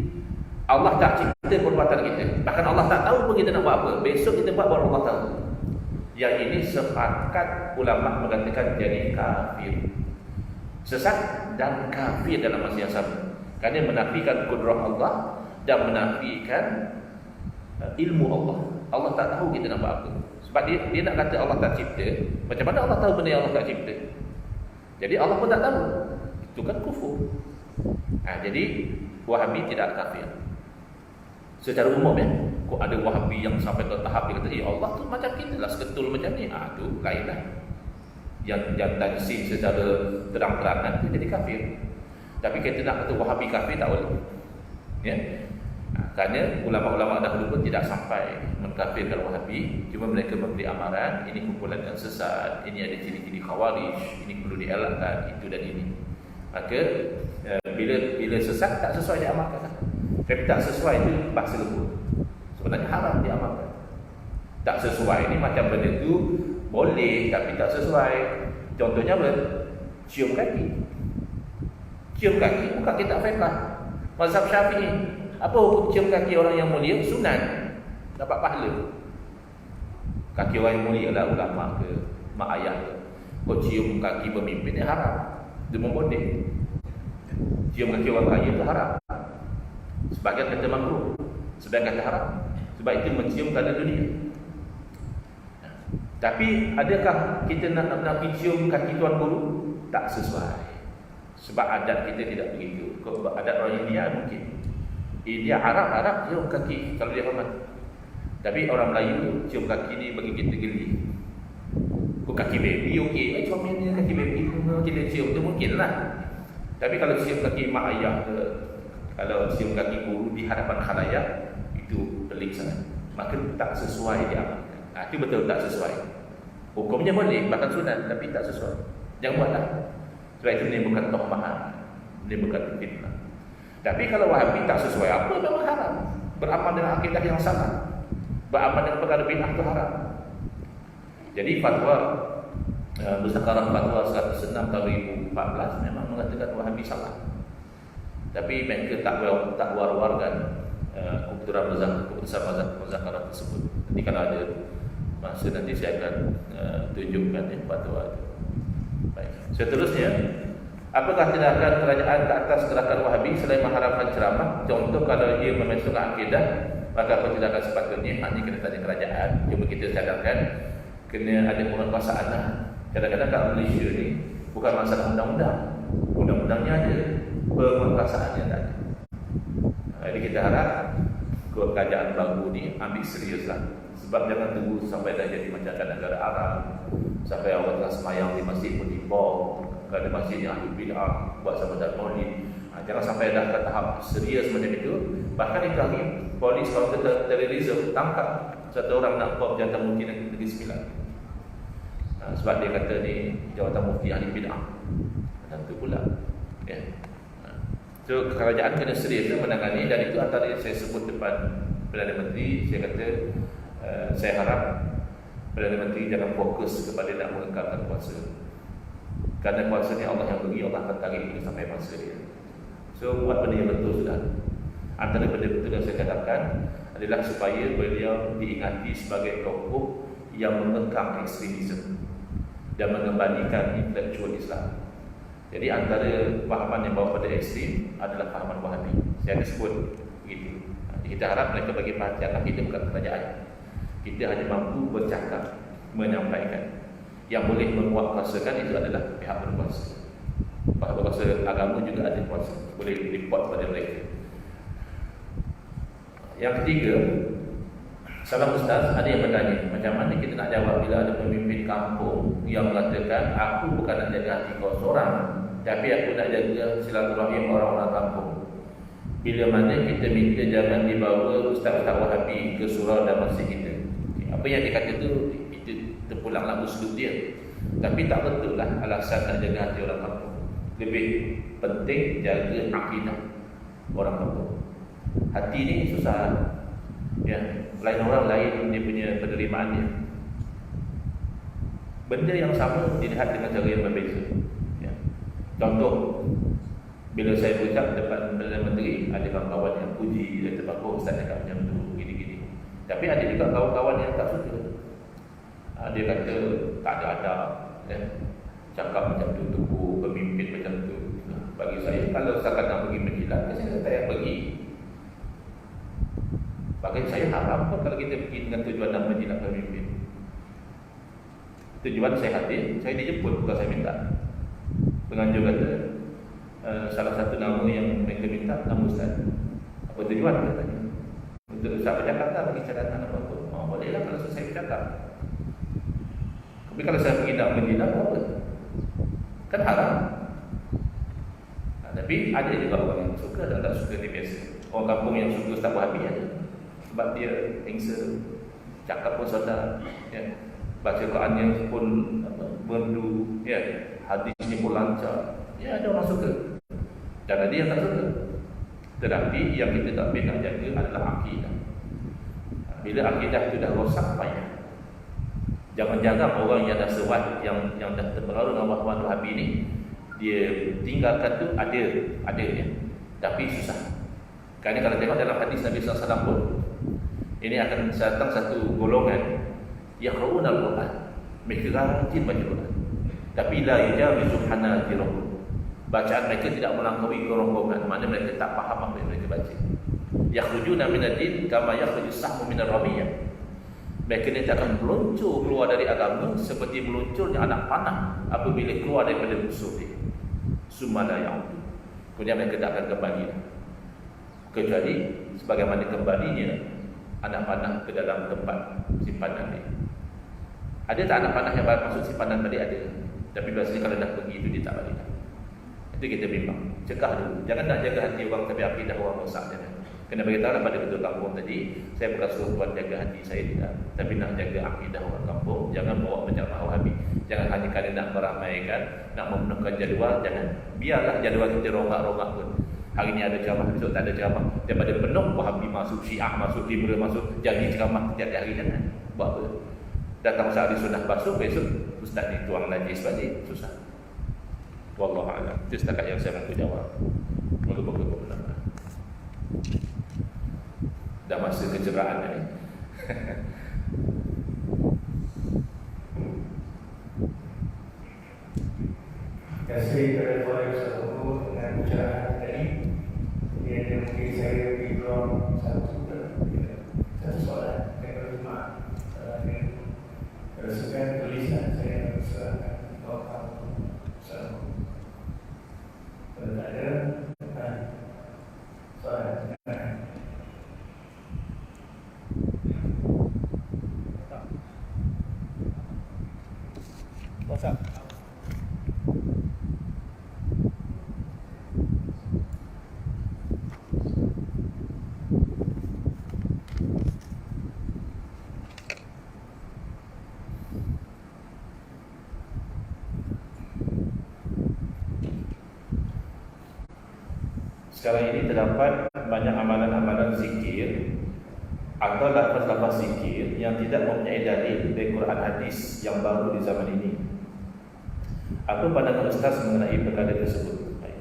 Allah tak cipta perbuatan kita, bahkan Allah tak tahu pun kita nak buat apa. Besok kita buat baru Allah tahu. Yang ini sepakat ulama mengatakan jadi kafir, sesat dan kafir dalam masa yang sama, kerana menafikan kudrah Allah dan menafikan ilmu Allah. Allah tak tahu kita nak buat apa. Sebab dia nak kata Allah tak cipta, macam mana Allah tahu benda yang Allah tak cipta? Jadi Allah pun tak tahu. Itu kan kufur. Jadi Wahabi tidak kafir secara umum ya. Kok ada Wahabi yang sampai ke tahap dia kata Allah tu macam kita lah, seketul macam ni, tu lain lah. Yang tajsim secara terang-terangan dia jadi kafir. Tapi kita nak kata Wahabi kafir tak boleh ya. Kerana ulama-ulama dahulu pun tidak sampai mengkafirkan Wahabi, cuma mereka memberi amaran, ini kumpulan yang sesat, ini ada ciri-ciri Khawarij, ini perlu dielakkan, itu dan ini. Maka bila sesat tak sesuai diamalkan. Tapi tak sesuai itu bahasa lembut, sebenarnya haram diamalkan. Tak sesuai ini macam benda itu boleh tapi tak sesuai. Contohnya apa? Cium kaki. Cium kaki bukan kitab fiqh. Mazhab Syafi'i, apa hukum cium kaki orang yang mulia? Sunat, dapat pahala. Kaki orang yang mulia lah, ulama ke, mak ayah ke. Kau cium kaki pemimpin ni haram, dia membodek. Cium kaki orang kaya itu haram. Sebagian kata makruh, sebagian kata haram. Sebab itu mencium kerana dunia. Tapi adakah kita nak cium kaki tuan guru? Tak sesuai. Sebab adat kita tidak begitu. Kalau adat orang India mungkin. Dia Arab cium kaki kalau dia hormat. Tapi orang Melayu cium kaki ni bagi kita geli. Kau kaki baby okey, comel dia kaki baby kita cium tu mungkinlah. Tapi kalau cium kaki mak ayah ke, kalau cium kaki guru di hadapan khalayak, itu pelik sangat. Maka tak sesuai diamalkan. Itu betul tak sesuai. Hukumnya boleh, bahkan sunat, tapi tak sesuai. Jangan buatlah. Sebab itu menimbulkan tohmahan, menimbulkan fitnah. Tapi kalau Wahabi tak sesuai, apa memang haram. Beramal dengan akidah yang salah, beramal dengan perkara bid'ah itu haram. Jadi fatwa Muzakarah Fatwa 106 tahun 2014 memang mengatakan Wahabi salah. Tapi mereka tak war-warkan keputusan Muzakarah tersebut. Nanti kalau ada masa nanti saya akan tunjukkan fatwa itu. Baik. Seterusnya, apakah tindakan kerajaan ke atas gerakan Wahabi selain mengharamkan ceramah? Contoh kalau ia mementingkan akidah, maka apa tindakan sepatutnya? Ini kena tanya kerajaan. Cuma kita sadarkan kena ada penguasaan lah. Kadang-kadang kat Malaysia ni bukan masalah undang-undang. Undang-undangnya ada, penguasaannya tak ada. Jadi kita harap kerajaan baru ni ambil serius lah. Sebab jangan tunggu sampai dah jadi macam negara Arab, sampai awak telah semayang di masjid pun dibom, kerana masjid yang ahli bid'ah buat sama dan maulid. Jangan sampai dah ke tahap serius macam itu. Bahkan di kami polis counter terrorism tangkap satu orang nak bom jawatan mufti Negeri Sembilan. Sebab dia kata ni jawatan mufti ahli bid'ah. Dan itu pula ya. So kerajaan kena serius menangani, dan itu antara yang saya sebut depan Perdana Menteri. Saya kata saya harap Perdana Menteri jangan fokus kepada nak mengekalkan kuasa, kerana kuasa ni Allah yang beri, Allah akan tarik ini sampai masa dia. So buat benda yang betul sudah. Antara benda betul yang saya katakan adalah supaya beliau diingati sebagai tokoh yang mengekang ekstremisme dan mengembalikan intelektual Islam. Jadi antara fahaman yang bawa pada ekstrim adalah fahaman Wahabi. Saya ada sebut begitu. Kita harap mereka bagi perhatian. Kita bukan kerajaan. Kita hanya mampu bercakap, menyampaikan. Yang boleh menguatkuasakan itu adalah pihak berkuasa. Pihak berkuasa agama juga ada kuasa, boleh report pada mereka. Yang ketiga, salam Ustaz, ada yang bertanya, macam mana kita nak jawab bila ada pemimpin kampung yang mengatakan aku bukan nak jaga hati kau seorang, tapi aku nak jaga silaturahim orang-orang kampung. Bila mana kita minta jangan dibawa ustaz-ustaz Wahabi ke surau dan masjid kita. Apa yang dia kata tu, itu terpulanglah uslub dia. Tapi tak betul lah alasan nak jaga hati orang kampung. Lebih penting jaga akidah orang kampung. Hati ni susah. Ya, lain orang lain dia punya penerimaan dia. Benda yang sama dilihat dengan cara yang berbeza. Ya. Contoh, bila saya berucap depan Perdana Menteri, ada kawan-kawan yang puji, dia terbagus, ustaz cakap macam tu, gini-gini. Tapi ada juga kawan-kawan yang tak suka. Dia kata tak ada adab, ya. Cakap macam tu, tegur pemimpin macam tu. Bagi saya, kalau saya nak pergi menjilat, saya tak payah pergi. Bagi saya haram pun kalau kita pergi dengan tujuan nak menjilat pemimpin. Tujuan saya hadir, saya dijemput, bukan saya minta. Penganjur kata, salah satu nama yang mereka minta, nama ustaz. Apa tujuan katanya? Untuk ustaz bercakap bagi catatan apa pun. Bolehlah kalau saya bercakap. Tapi kalau saya pergi nak menjilat, apa? Kan haram. Tapi ada juga orang yang suka dan tak suka, dia biasa. Orang kampung yang suka ustaz Wahabi ada. Sebab dia hingsa, cakap pun saudara, ya. Baca Quran yang pun merdu, ya. Hadisnya pun lancar. Ya, ada orang suka. Dan ada yang tak suka. Tetapi yang kita tak boleh nak jaga adalah akidah. Bila akidah itu dah rosak, payah. Jangan-jangan orang yang dah sewat, yang dah terpengaruh dengan wahaban Wahabi ni, dia tinggalkan tu ada ya. Tapi susah. Kerana kalau tengok dalam hadis Nabi SAW pun, ini akan datang satu golongan yaqra'un al-Quran, mereka rajin baca Quran, tapi la yujawizu hanajirahum, bacaan mereka tidak melampaui kerongkongan, mana mereka tak faham apa yang mereka baca. Yakhrujuna min ad-din kama yakhruju as-sahmu min ar-ramiyah, mereka ni akan meluncur keluar dari agama seperti meluncurnya anak panah apabila keluar daripada musuh dia. Summa la ya'ud, kemudian mereka tak akan kembali kecuali sebagaimana kembalinya anak panah ke dalam tempat simpanan dia. Ada tak anak panah yang masuk simpanan tadi? Ada. Tapi biasanya kalau dah pergi itu dia tak balik. Itu kita bimbang. Cegah dulu. Jangan nak jaga hati orang tapi akidah orang rosak. Jangan. Kena beritahu pada betul kampung tadi, saya bukan suruh tuan jaga hati saya, tidak. Tapi nak jaga akidah orang kampung. Jangan bawa menceramah Wahabi. Jangan hanya kerana nak meramaikan, nak memenuhkan jadual. Jangan. Biarlah jadual kita rongak-rongak pun. Hari ni ada ceramah, besok tak ada ceramah. Daripada penuh Wahabi masuk, Syiah masuk, Liberal masuk, jadi ceramah setiap hari. Jangan. Buat apa? Datang saat di sunnah basuh, besok ustaz ni tuang najis balik. Susah. Wallahualam. Itu setakat yang saya mampu jawab. Moga-moga bermanfaat. Dah masa kecerahan ni. Terima kasih kepada Tuan Ustaz Guru dengan ucapan tadi. Dia mungkin saya bilang satu soalan yang berjemaah. Berdasarkan tulisan saya serahkan doa Ustaz. Kalau tak ada soalan. WhatsApp. Sekarang ini terdapat banyak amalan-amalan zikir atau lafaz-lafaz zikir yang tidak mempunyai dalil dari Quran hadis yang baru di zaman ini. Apa pandangan Ustaz mengenai perkara tersebut? Baik.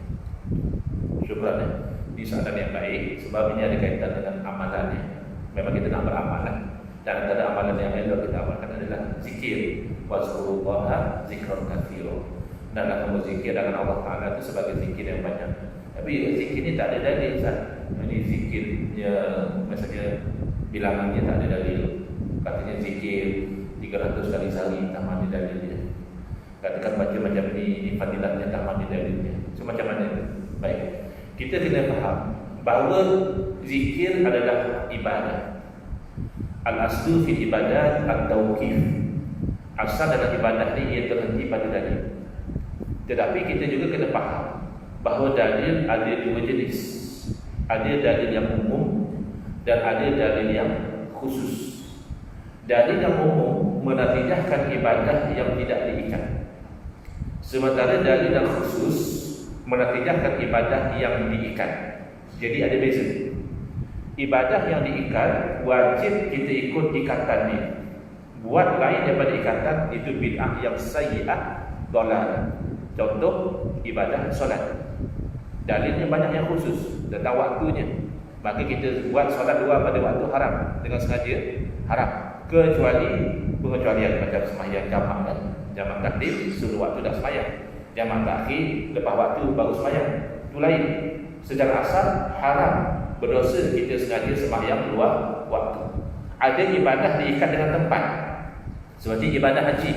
Syukran ya. Di soalan yang baik, sebab ini ada kaitan dengan amalannya. Memang kita nak beramal dan antara amalan yang elok kita amalkan adalah zikir. Wazkurullaha zikran katsira. Hendaklah kamu zikir dengan Allah Ta'ala itu sebagai zikir yang banyak. Tapi zikir ni tak ada dalil Ustaz. Ini zikirnya maksudnya bilangannya tak ada dalil. Katanya zikir 300 kali sehari, tak ada dalilnya. Katakan baca macam ni fadilatnya, tak ada dalilnya. So macam mana? Baik. Kita kena faham bahawa zikir adalah ibadah. Al-aslu fil ibadat at-tauqif. Asal dalam ibadah ni ia terhenti pada dalil. Tetapi kita juga kena faham bahawa dalil ada dua jenis. Ada dalil yang umum dan ada dalil yang khusus. Dalil yang umum menatijahkan ibadah yang tidak diikat. Sementara dalil yang khusus menatijahkan ibadah yang diikat. Jadi ada beza. Ibadah yang diikat wajib kita ikut ikatannya. Buat lain daripada ikatan itu bid'ah yang sayyi'ah, dhalal. Contoh ibadah solat. Dalilnya banyak yang khusus tentang waktunya. Maka kita buat solat dua pada waktu haram dengan sengaja haram. Kecuali pengecualian macam sembahyang jamak kan. Jamak takdim sebelum waktu dah sembahyang. Jamak takhir lepas waktu baru sembahyang. Itu lain. Secara asal haram, berdosa kita sengaja sembahyang luar waktu. Ada ibadah diikat dengan tempat. Seperti ibadah haji.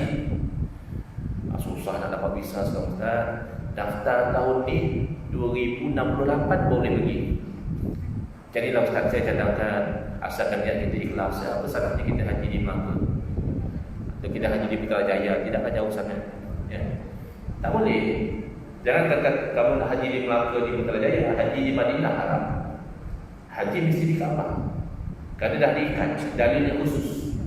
Susah nak dapat visa sekarang Ustaz. Daftar tahun ni 2068 boleh pergi. Jadilah Ustaz, saya cadangkan asalkan niat kita ikhlas. Apa salahnya kita haji di Melaka atau kita haji di Putrajaya, tidaklah jauh sangat ya. Tak boleh. Jangan kata kamu nak haji di Melaka, di Putrajaya, haji di Madinah haram. Haji mesti di Kaabah. Kerana dah diikat, dalilnya khusus.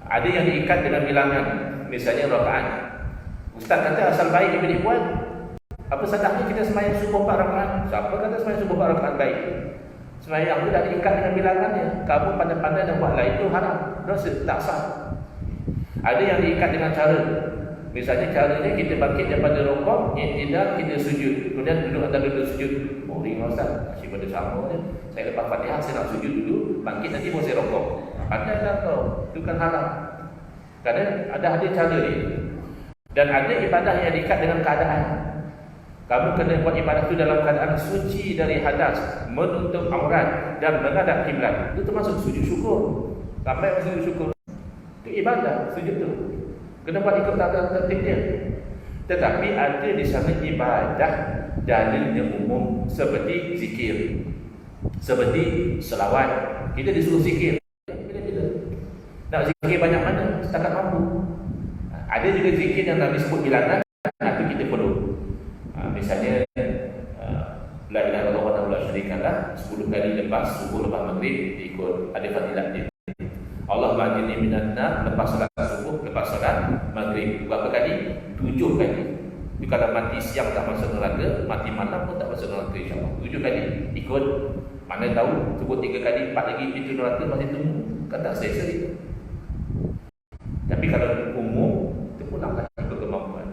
Ada yang diikat dengan bilangan, misalnya rakaat. Ustaz kata asal baik ibu buat. Apa salahnya kita sembahyang subuh 4 rakaat? Siapa kata sembahyang subuh 4 rakaat baik? Sembahyang itu dah diikat dengan bilangannya. Kamu pandai-pandai dan buat lain itu haram. Dosa, tak sah. Ada yang diikat dengan cara. Misalnya caranya kita bangkit daripada rukuk, i'tidal, kita sujud. Kemudian duduk antara duduk sujud. Oh, ringan Ustaz. Masih pada sama je. Saya lepas Fatihah, saya nak sujud dulu. Bangkit nanti baru saya rukuk. Pandailah kau. Itu kan haram. Kerana ada cara ni. Dan ada ibadah yang diikat dengan keadaan. Kamu kena buat ibadah itu dalam keadaan suci dari hadas, menutup aurat dan menghadap kiblat. Itu termasuk sujud syukur. Sampai sujud syukur. Itu ibadah, sujud itu. Kena buat ikut tertibnya. Tetapi ada di sana ibadah dalilnya umum seperti zikir, seperti selawat. Kita disuruh zikir. Bila-bila. Nak zikir banyak mana? Setakat mampu. Ada juga zikir yang tak disebut bilangan, itu kita perlu. Misalnya la ilaha illallah wa la syarika lah 10 kali lepas subuh lepas maghrib ikut ada fadilat dia. Allah ma'ajini minan nar lepas solat subuh lepas solat maghrib. Berapa kali? 7 kali. Jadi kalau mati siang tak masuk neraka, mati malam pun tak masuk neraka insya-Allah. 7 kali ikut. Mana tahu sebut 3 kali 4 lagi pintu neraka masih tunggu. Kata saya sendiri. Tapi kalau umum itu pulanglah ikut kemampuan.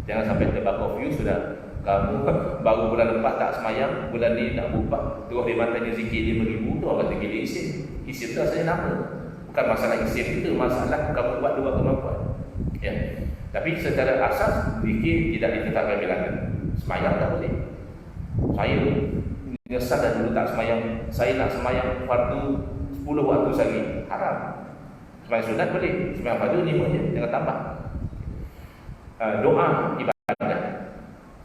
Jangan sampai terbakar view sudah kamu baru bulan lepas tak semayang, bulan ni nak berubah. Terus dia matanya zikir 5,000, tu orang kata gila isim. Isim tu asalnya nama. Bukan masalah isim itu, masalah kamu buat dua kemampuan. Ya. Tapi secara asas zikir tidak ditetapkan bilangan. Semayang tak boleh. Saya menyesal dah dulu tak semayang. Saya nak semayang fardu 10 waktu sehari. Haram. Semayang sunat boleh. Semayang fardu 5 je, jangan tambah. Doa ibadah.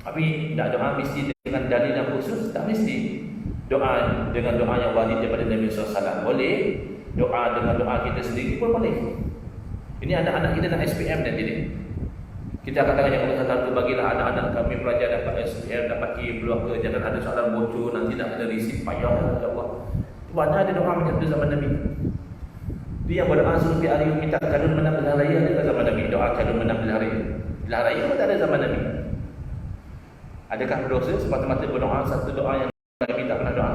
Tapi tak doa mesti dengan dalil yang khusus, tak mesti. Doa dengan doa yang wajib daripada Nabi SAW boleh. Doa dengan doa kita sendiri pun boleh. Ini anak-anak kita nak SPM nanti ni. Kita akan tanya yang Allah Taala, bagilah anak-anak kami pelajar dapat SPM, dapat keluarga, jangan ada soalan bocor, nanti tak ada risik, payah ya Allah. Mana ada doa macam tu zaman Nabi? Dia yang berdoa suruh pergi hari minta calon menang pilihan raya ada zaman Nabi. Doa calon menang pilihan raya. Pilihan raya pun tak ada zaman Nabi. Adakah berdosa semata-mata berdoa satu doa yang Nabi tak pernah doa?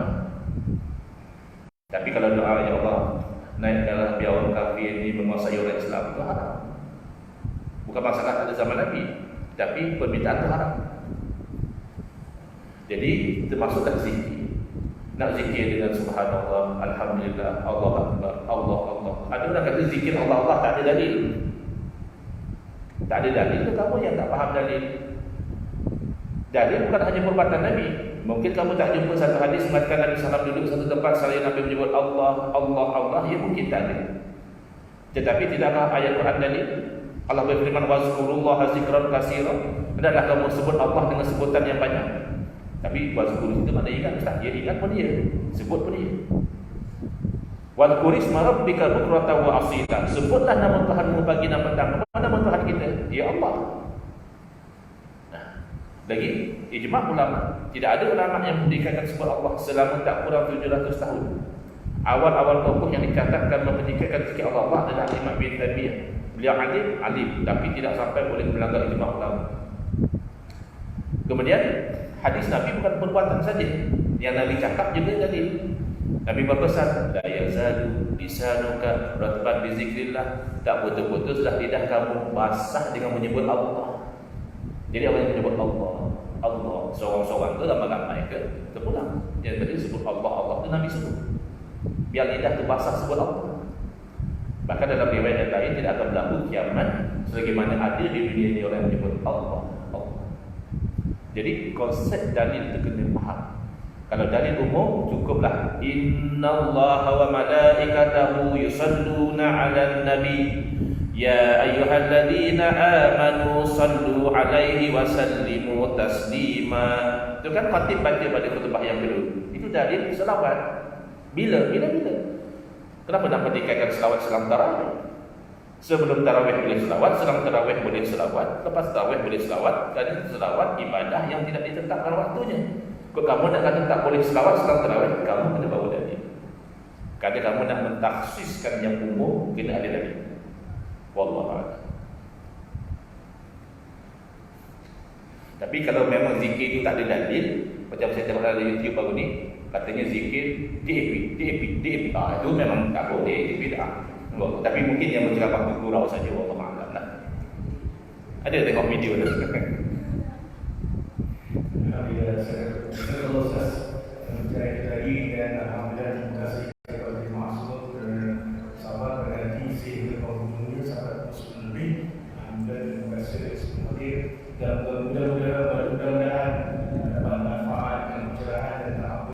Tapi kalau doa ya Allah naikkanlah biar orang kafir ini menguasai orang Islam, itu haram. Bukan masalah tak ada zaman Nabi, tapi permintaan itu haram. Jadi termasuklah zikir. Nak zikir dengan subhanallah, alhamdulillah, Allah akbar, Allah Allah. Ada orang kata zikir Allah Allah tak ada dalil. Tak ada dalil itu kamu yang tak faham dalil. Dalil bukan hanya perbuatan Nabi. Mungkin kamu tak jumpa satu hadis mengatakan Nabi SAW duduk satu tempat selain Nabi menyebut Allah, Allah, Allah. Ya mungkin tak ada. Tetapi tidakkah ayat Quran dalil? Allah berfirman wazkurullaha zikran katsira. Hendaklah kamu sebut Allah dengan sebutan yang banyak. Tapi wazkur itu mana ingat Ustaz? Dia ingat pun dia, sebut pun dia. Wadhkurisma rabbika bukratan wa asila. Sebutlah nama Tuhanmu pagi dan petang. Mana nama Tuhan kita? Ya Allah. Nah, lagi ijma' ulama. Tidak ada ulama yang mendirikan sebut Allah selama tak kurang 700 tahun. Awal-awal tokoh yang dicatatkan mendirikan zikir Allah adalah Imam bin Taimiyah. Beliau alim, tapi tidak sampai boleh melanggar ijma' ulama. Kemudian hadis Nabi bukan perbuatan saja, yang Nabi cakap juga dalil. Nabi berpesan, la yazadu lisanuka ratban bi zikrillah, tak putus-putuslah lidah kamu basah dengan menyebut Allah. Jadi apa yang menyebut Allah, seorang-seorang ke ramai-ramai ke terpulang. Yang tadi sebut Allah itu Nabi sebut. Biar lidah tu basah sebut Allah. Bahkan dalam riwayat yang lain tidak akan berlaku kiamat sebagaimana ada di dunia ini orang yang menyebut Allah. Jadi konsep dalil itu kena faham. Kalau dalil umum cukuplah innallaha wa malaikatahu yusalluna 'alan nabi ya ayyuhalladzina amanu sallu 'alaihi wa sallimu taslima. Itu kan khatib baca pada khutbah yang kedua. Itu dalil selawat. Bila? Kenapa nak pendekatkan selawat selang tarawih? Sebelum tarawih boleh selawat, selang tarawih boleh selawat, lepas tarawih boleh selawat. Kerana selawat ibadah yang tidak ditetapkan waktunya. Kalau kamu nak kata tak boleh selawat selang tarawih, kamu kena bawa dalil. Kerana kamu nak mentaksiskan yang umum, kena ada dalil. Wallahu a'lam. Tapi kalau memang zikir itu tak ada dalil, macam saya tengok dalam YouTube baru ni, katanya zikir DAP. Itu memang tak boleh, itu bid'ah. Tapi mungkin yang bercakap gurau saja, wallahu a'lam lah. Ada tengok video tu. Alhamdulillah, saya Ustaz mencari lagi dan alhamdulillah terima kasih kepada Maksud dan sahabat berhati sehingga penghubungnya sahabat Muslim. Alhamdulillah terima kasih semua dan mudah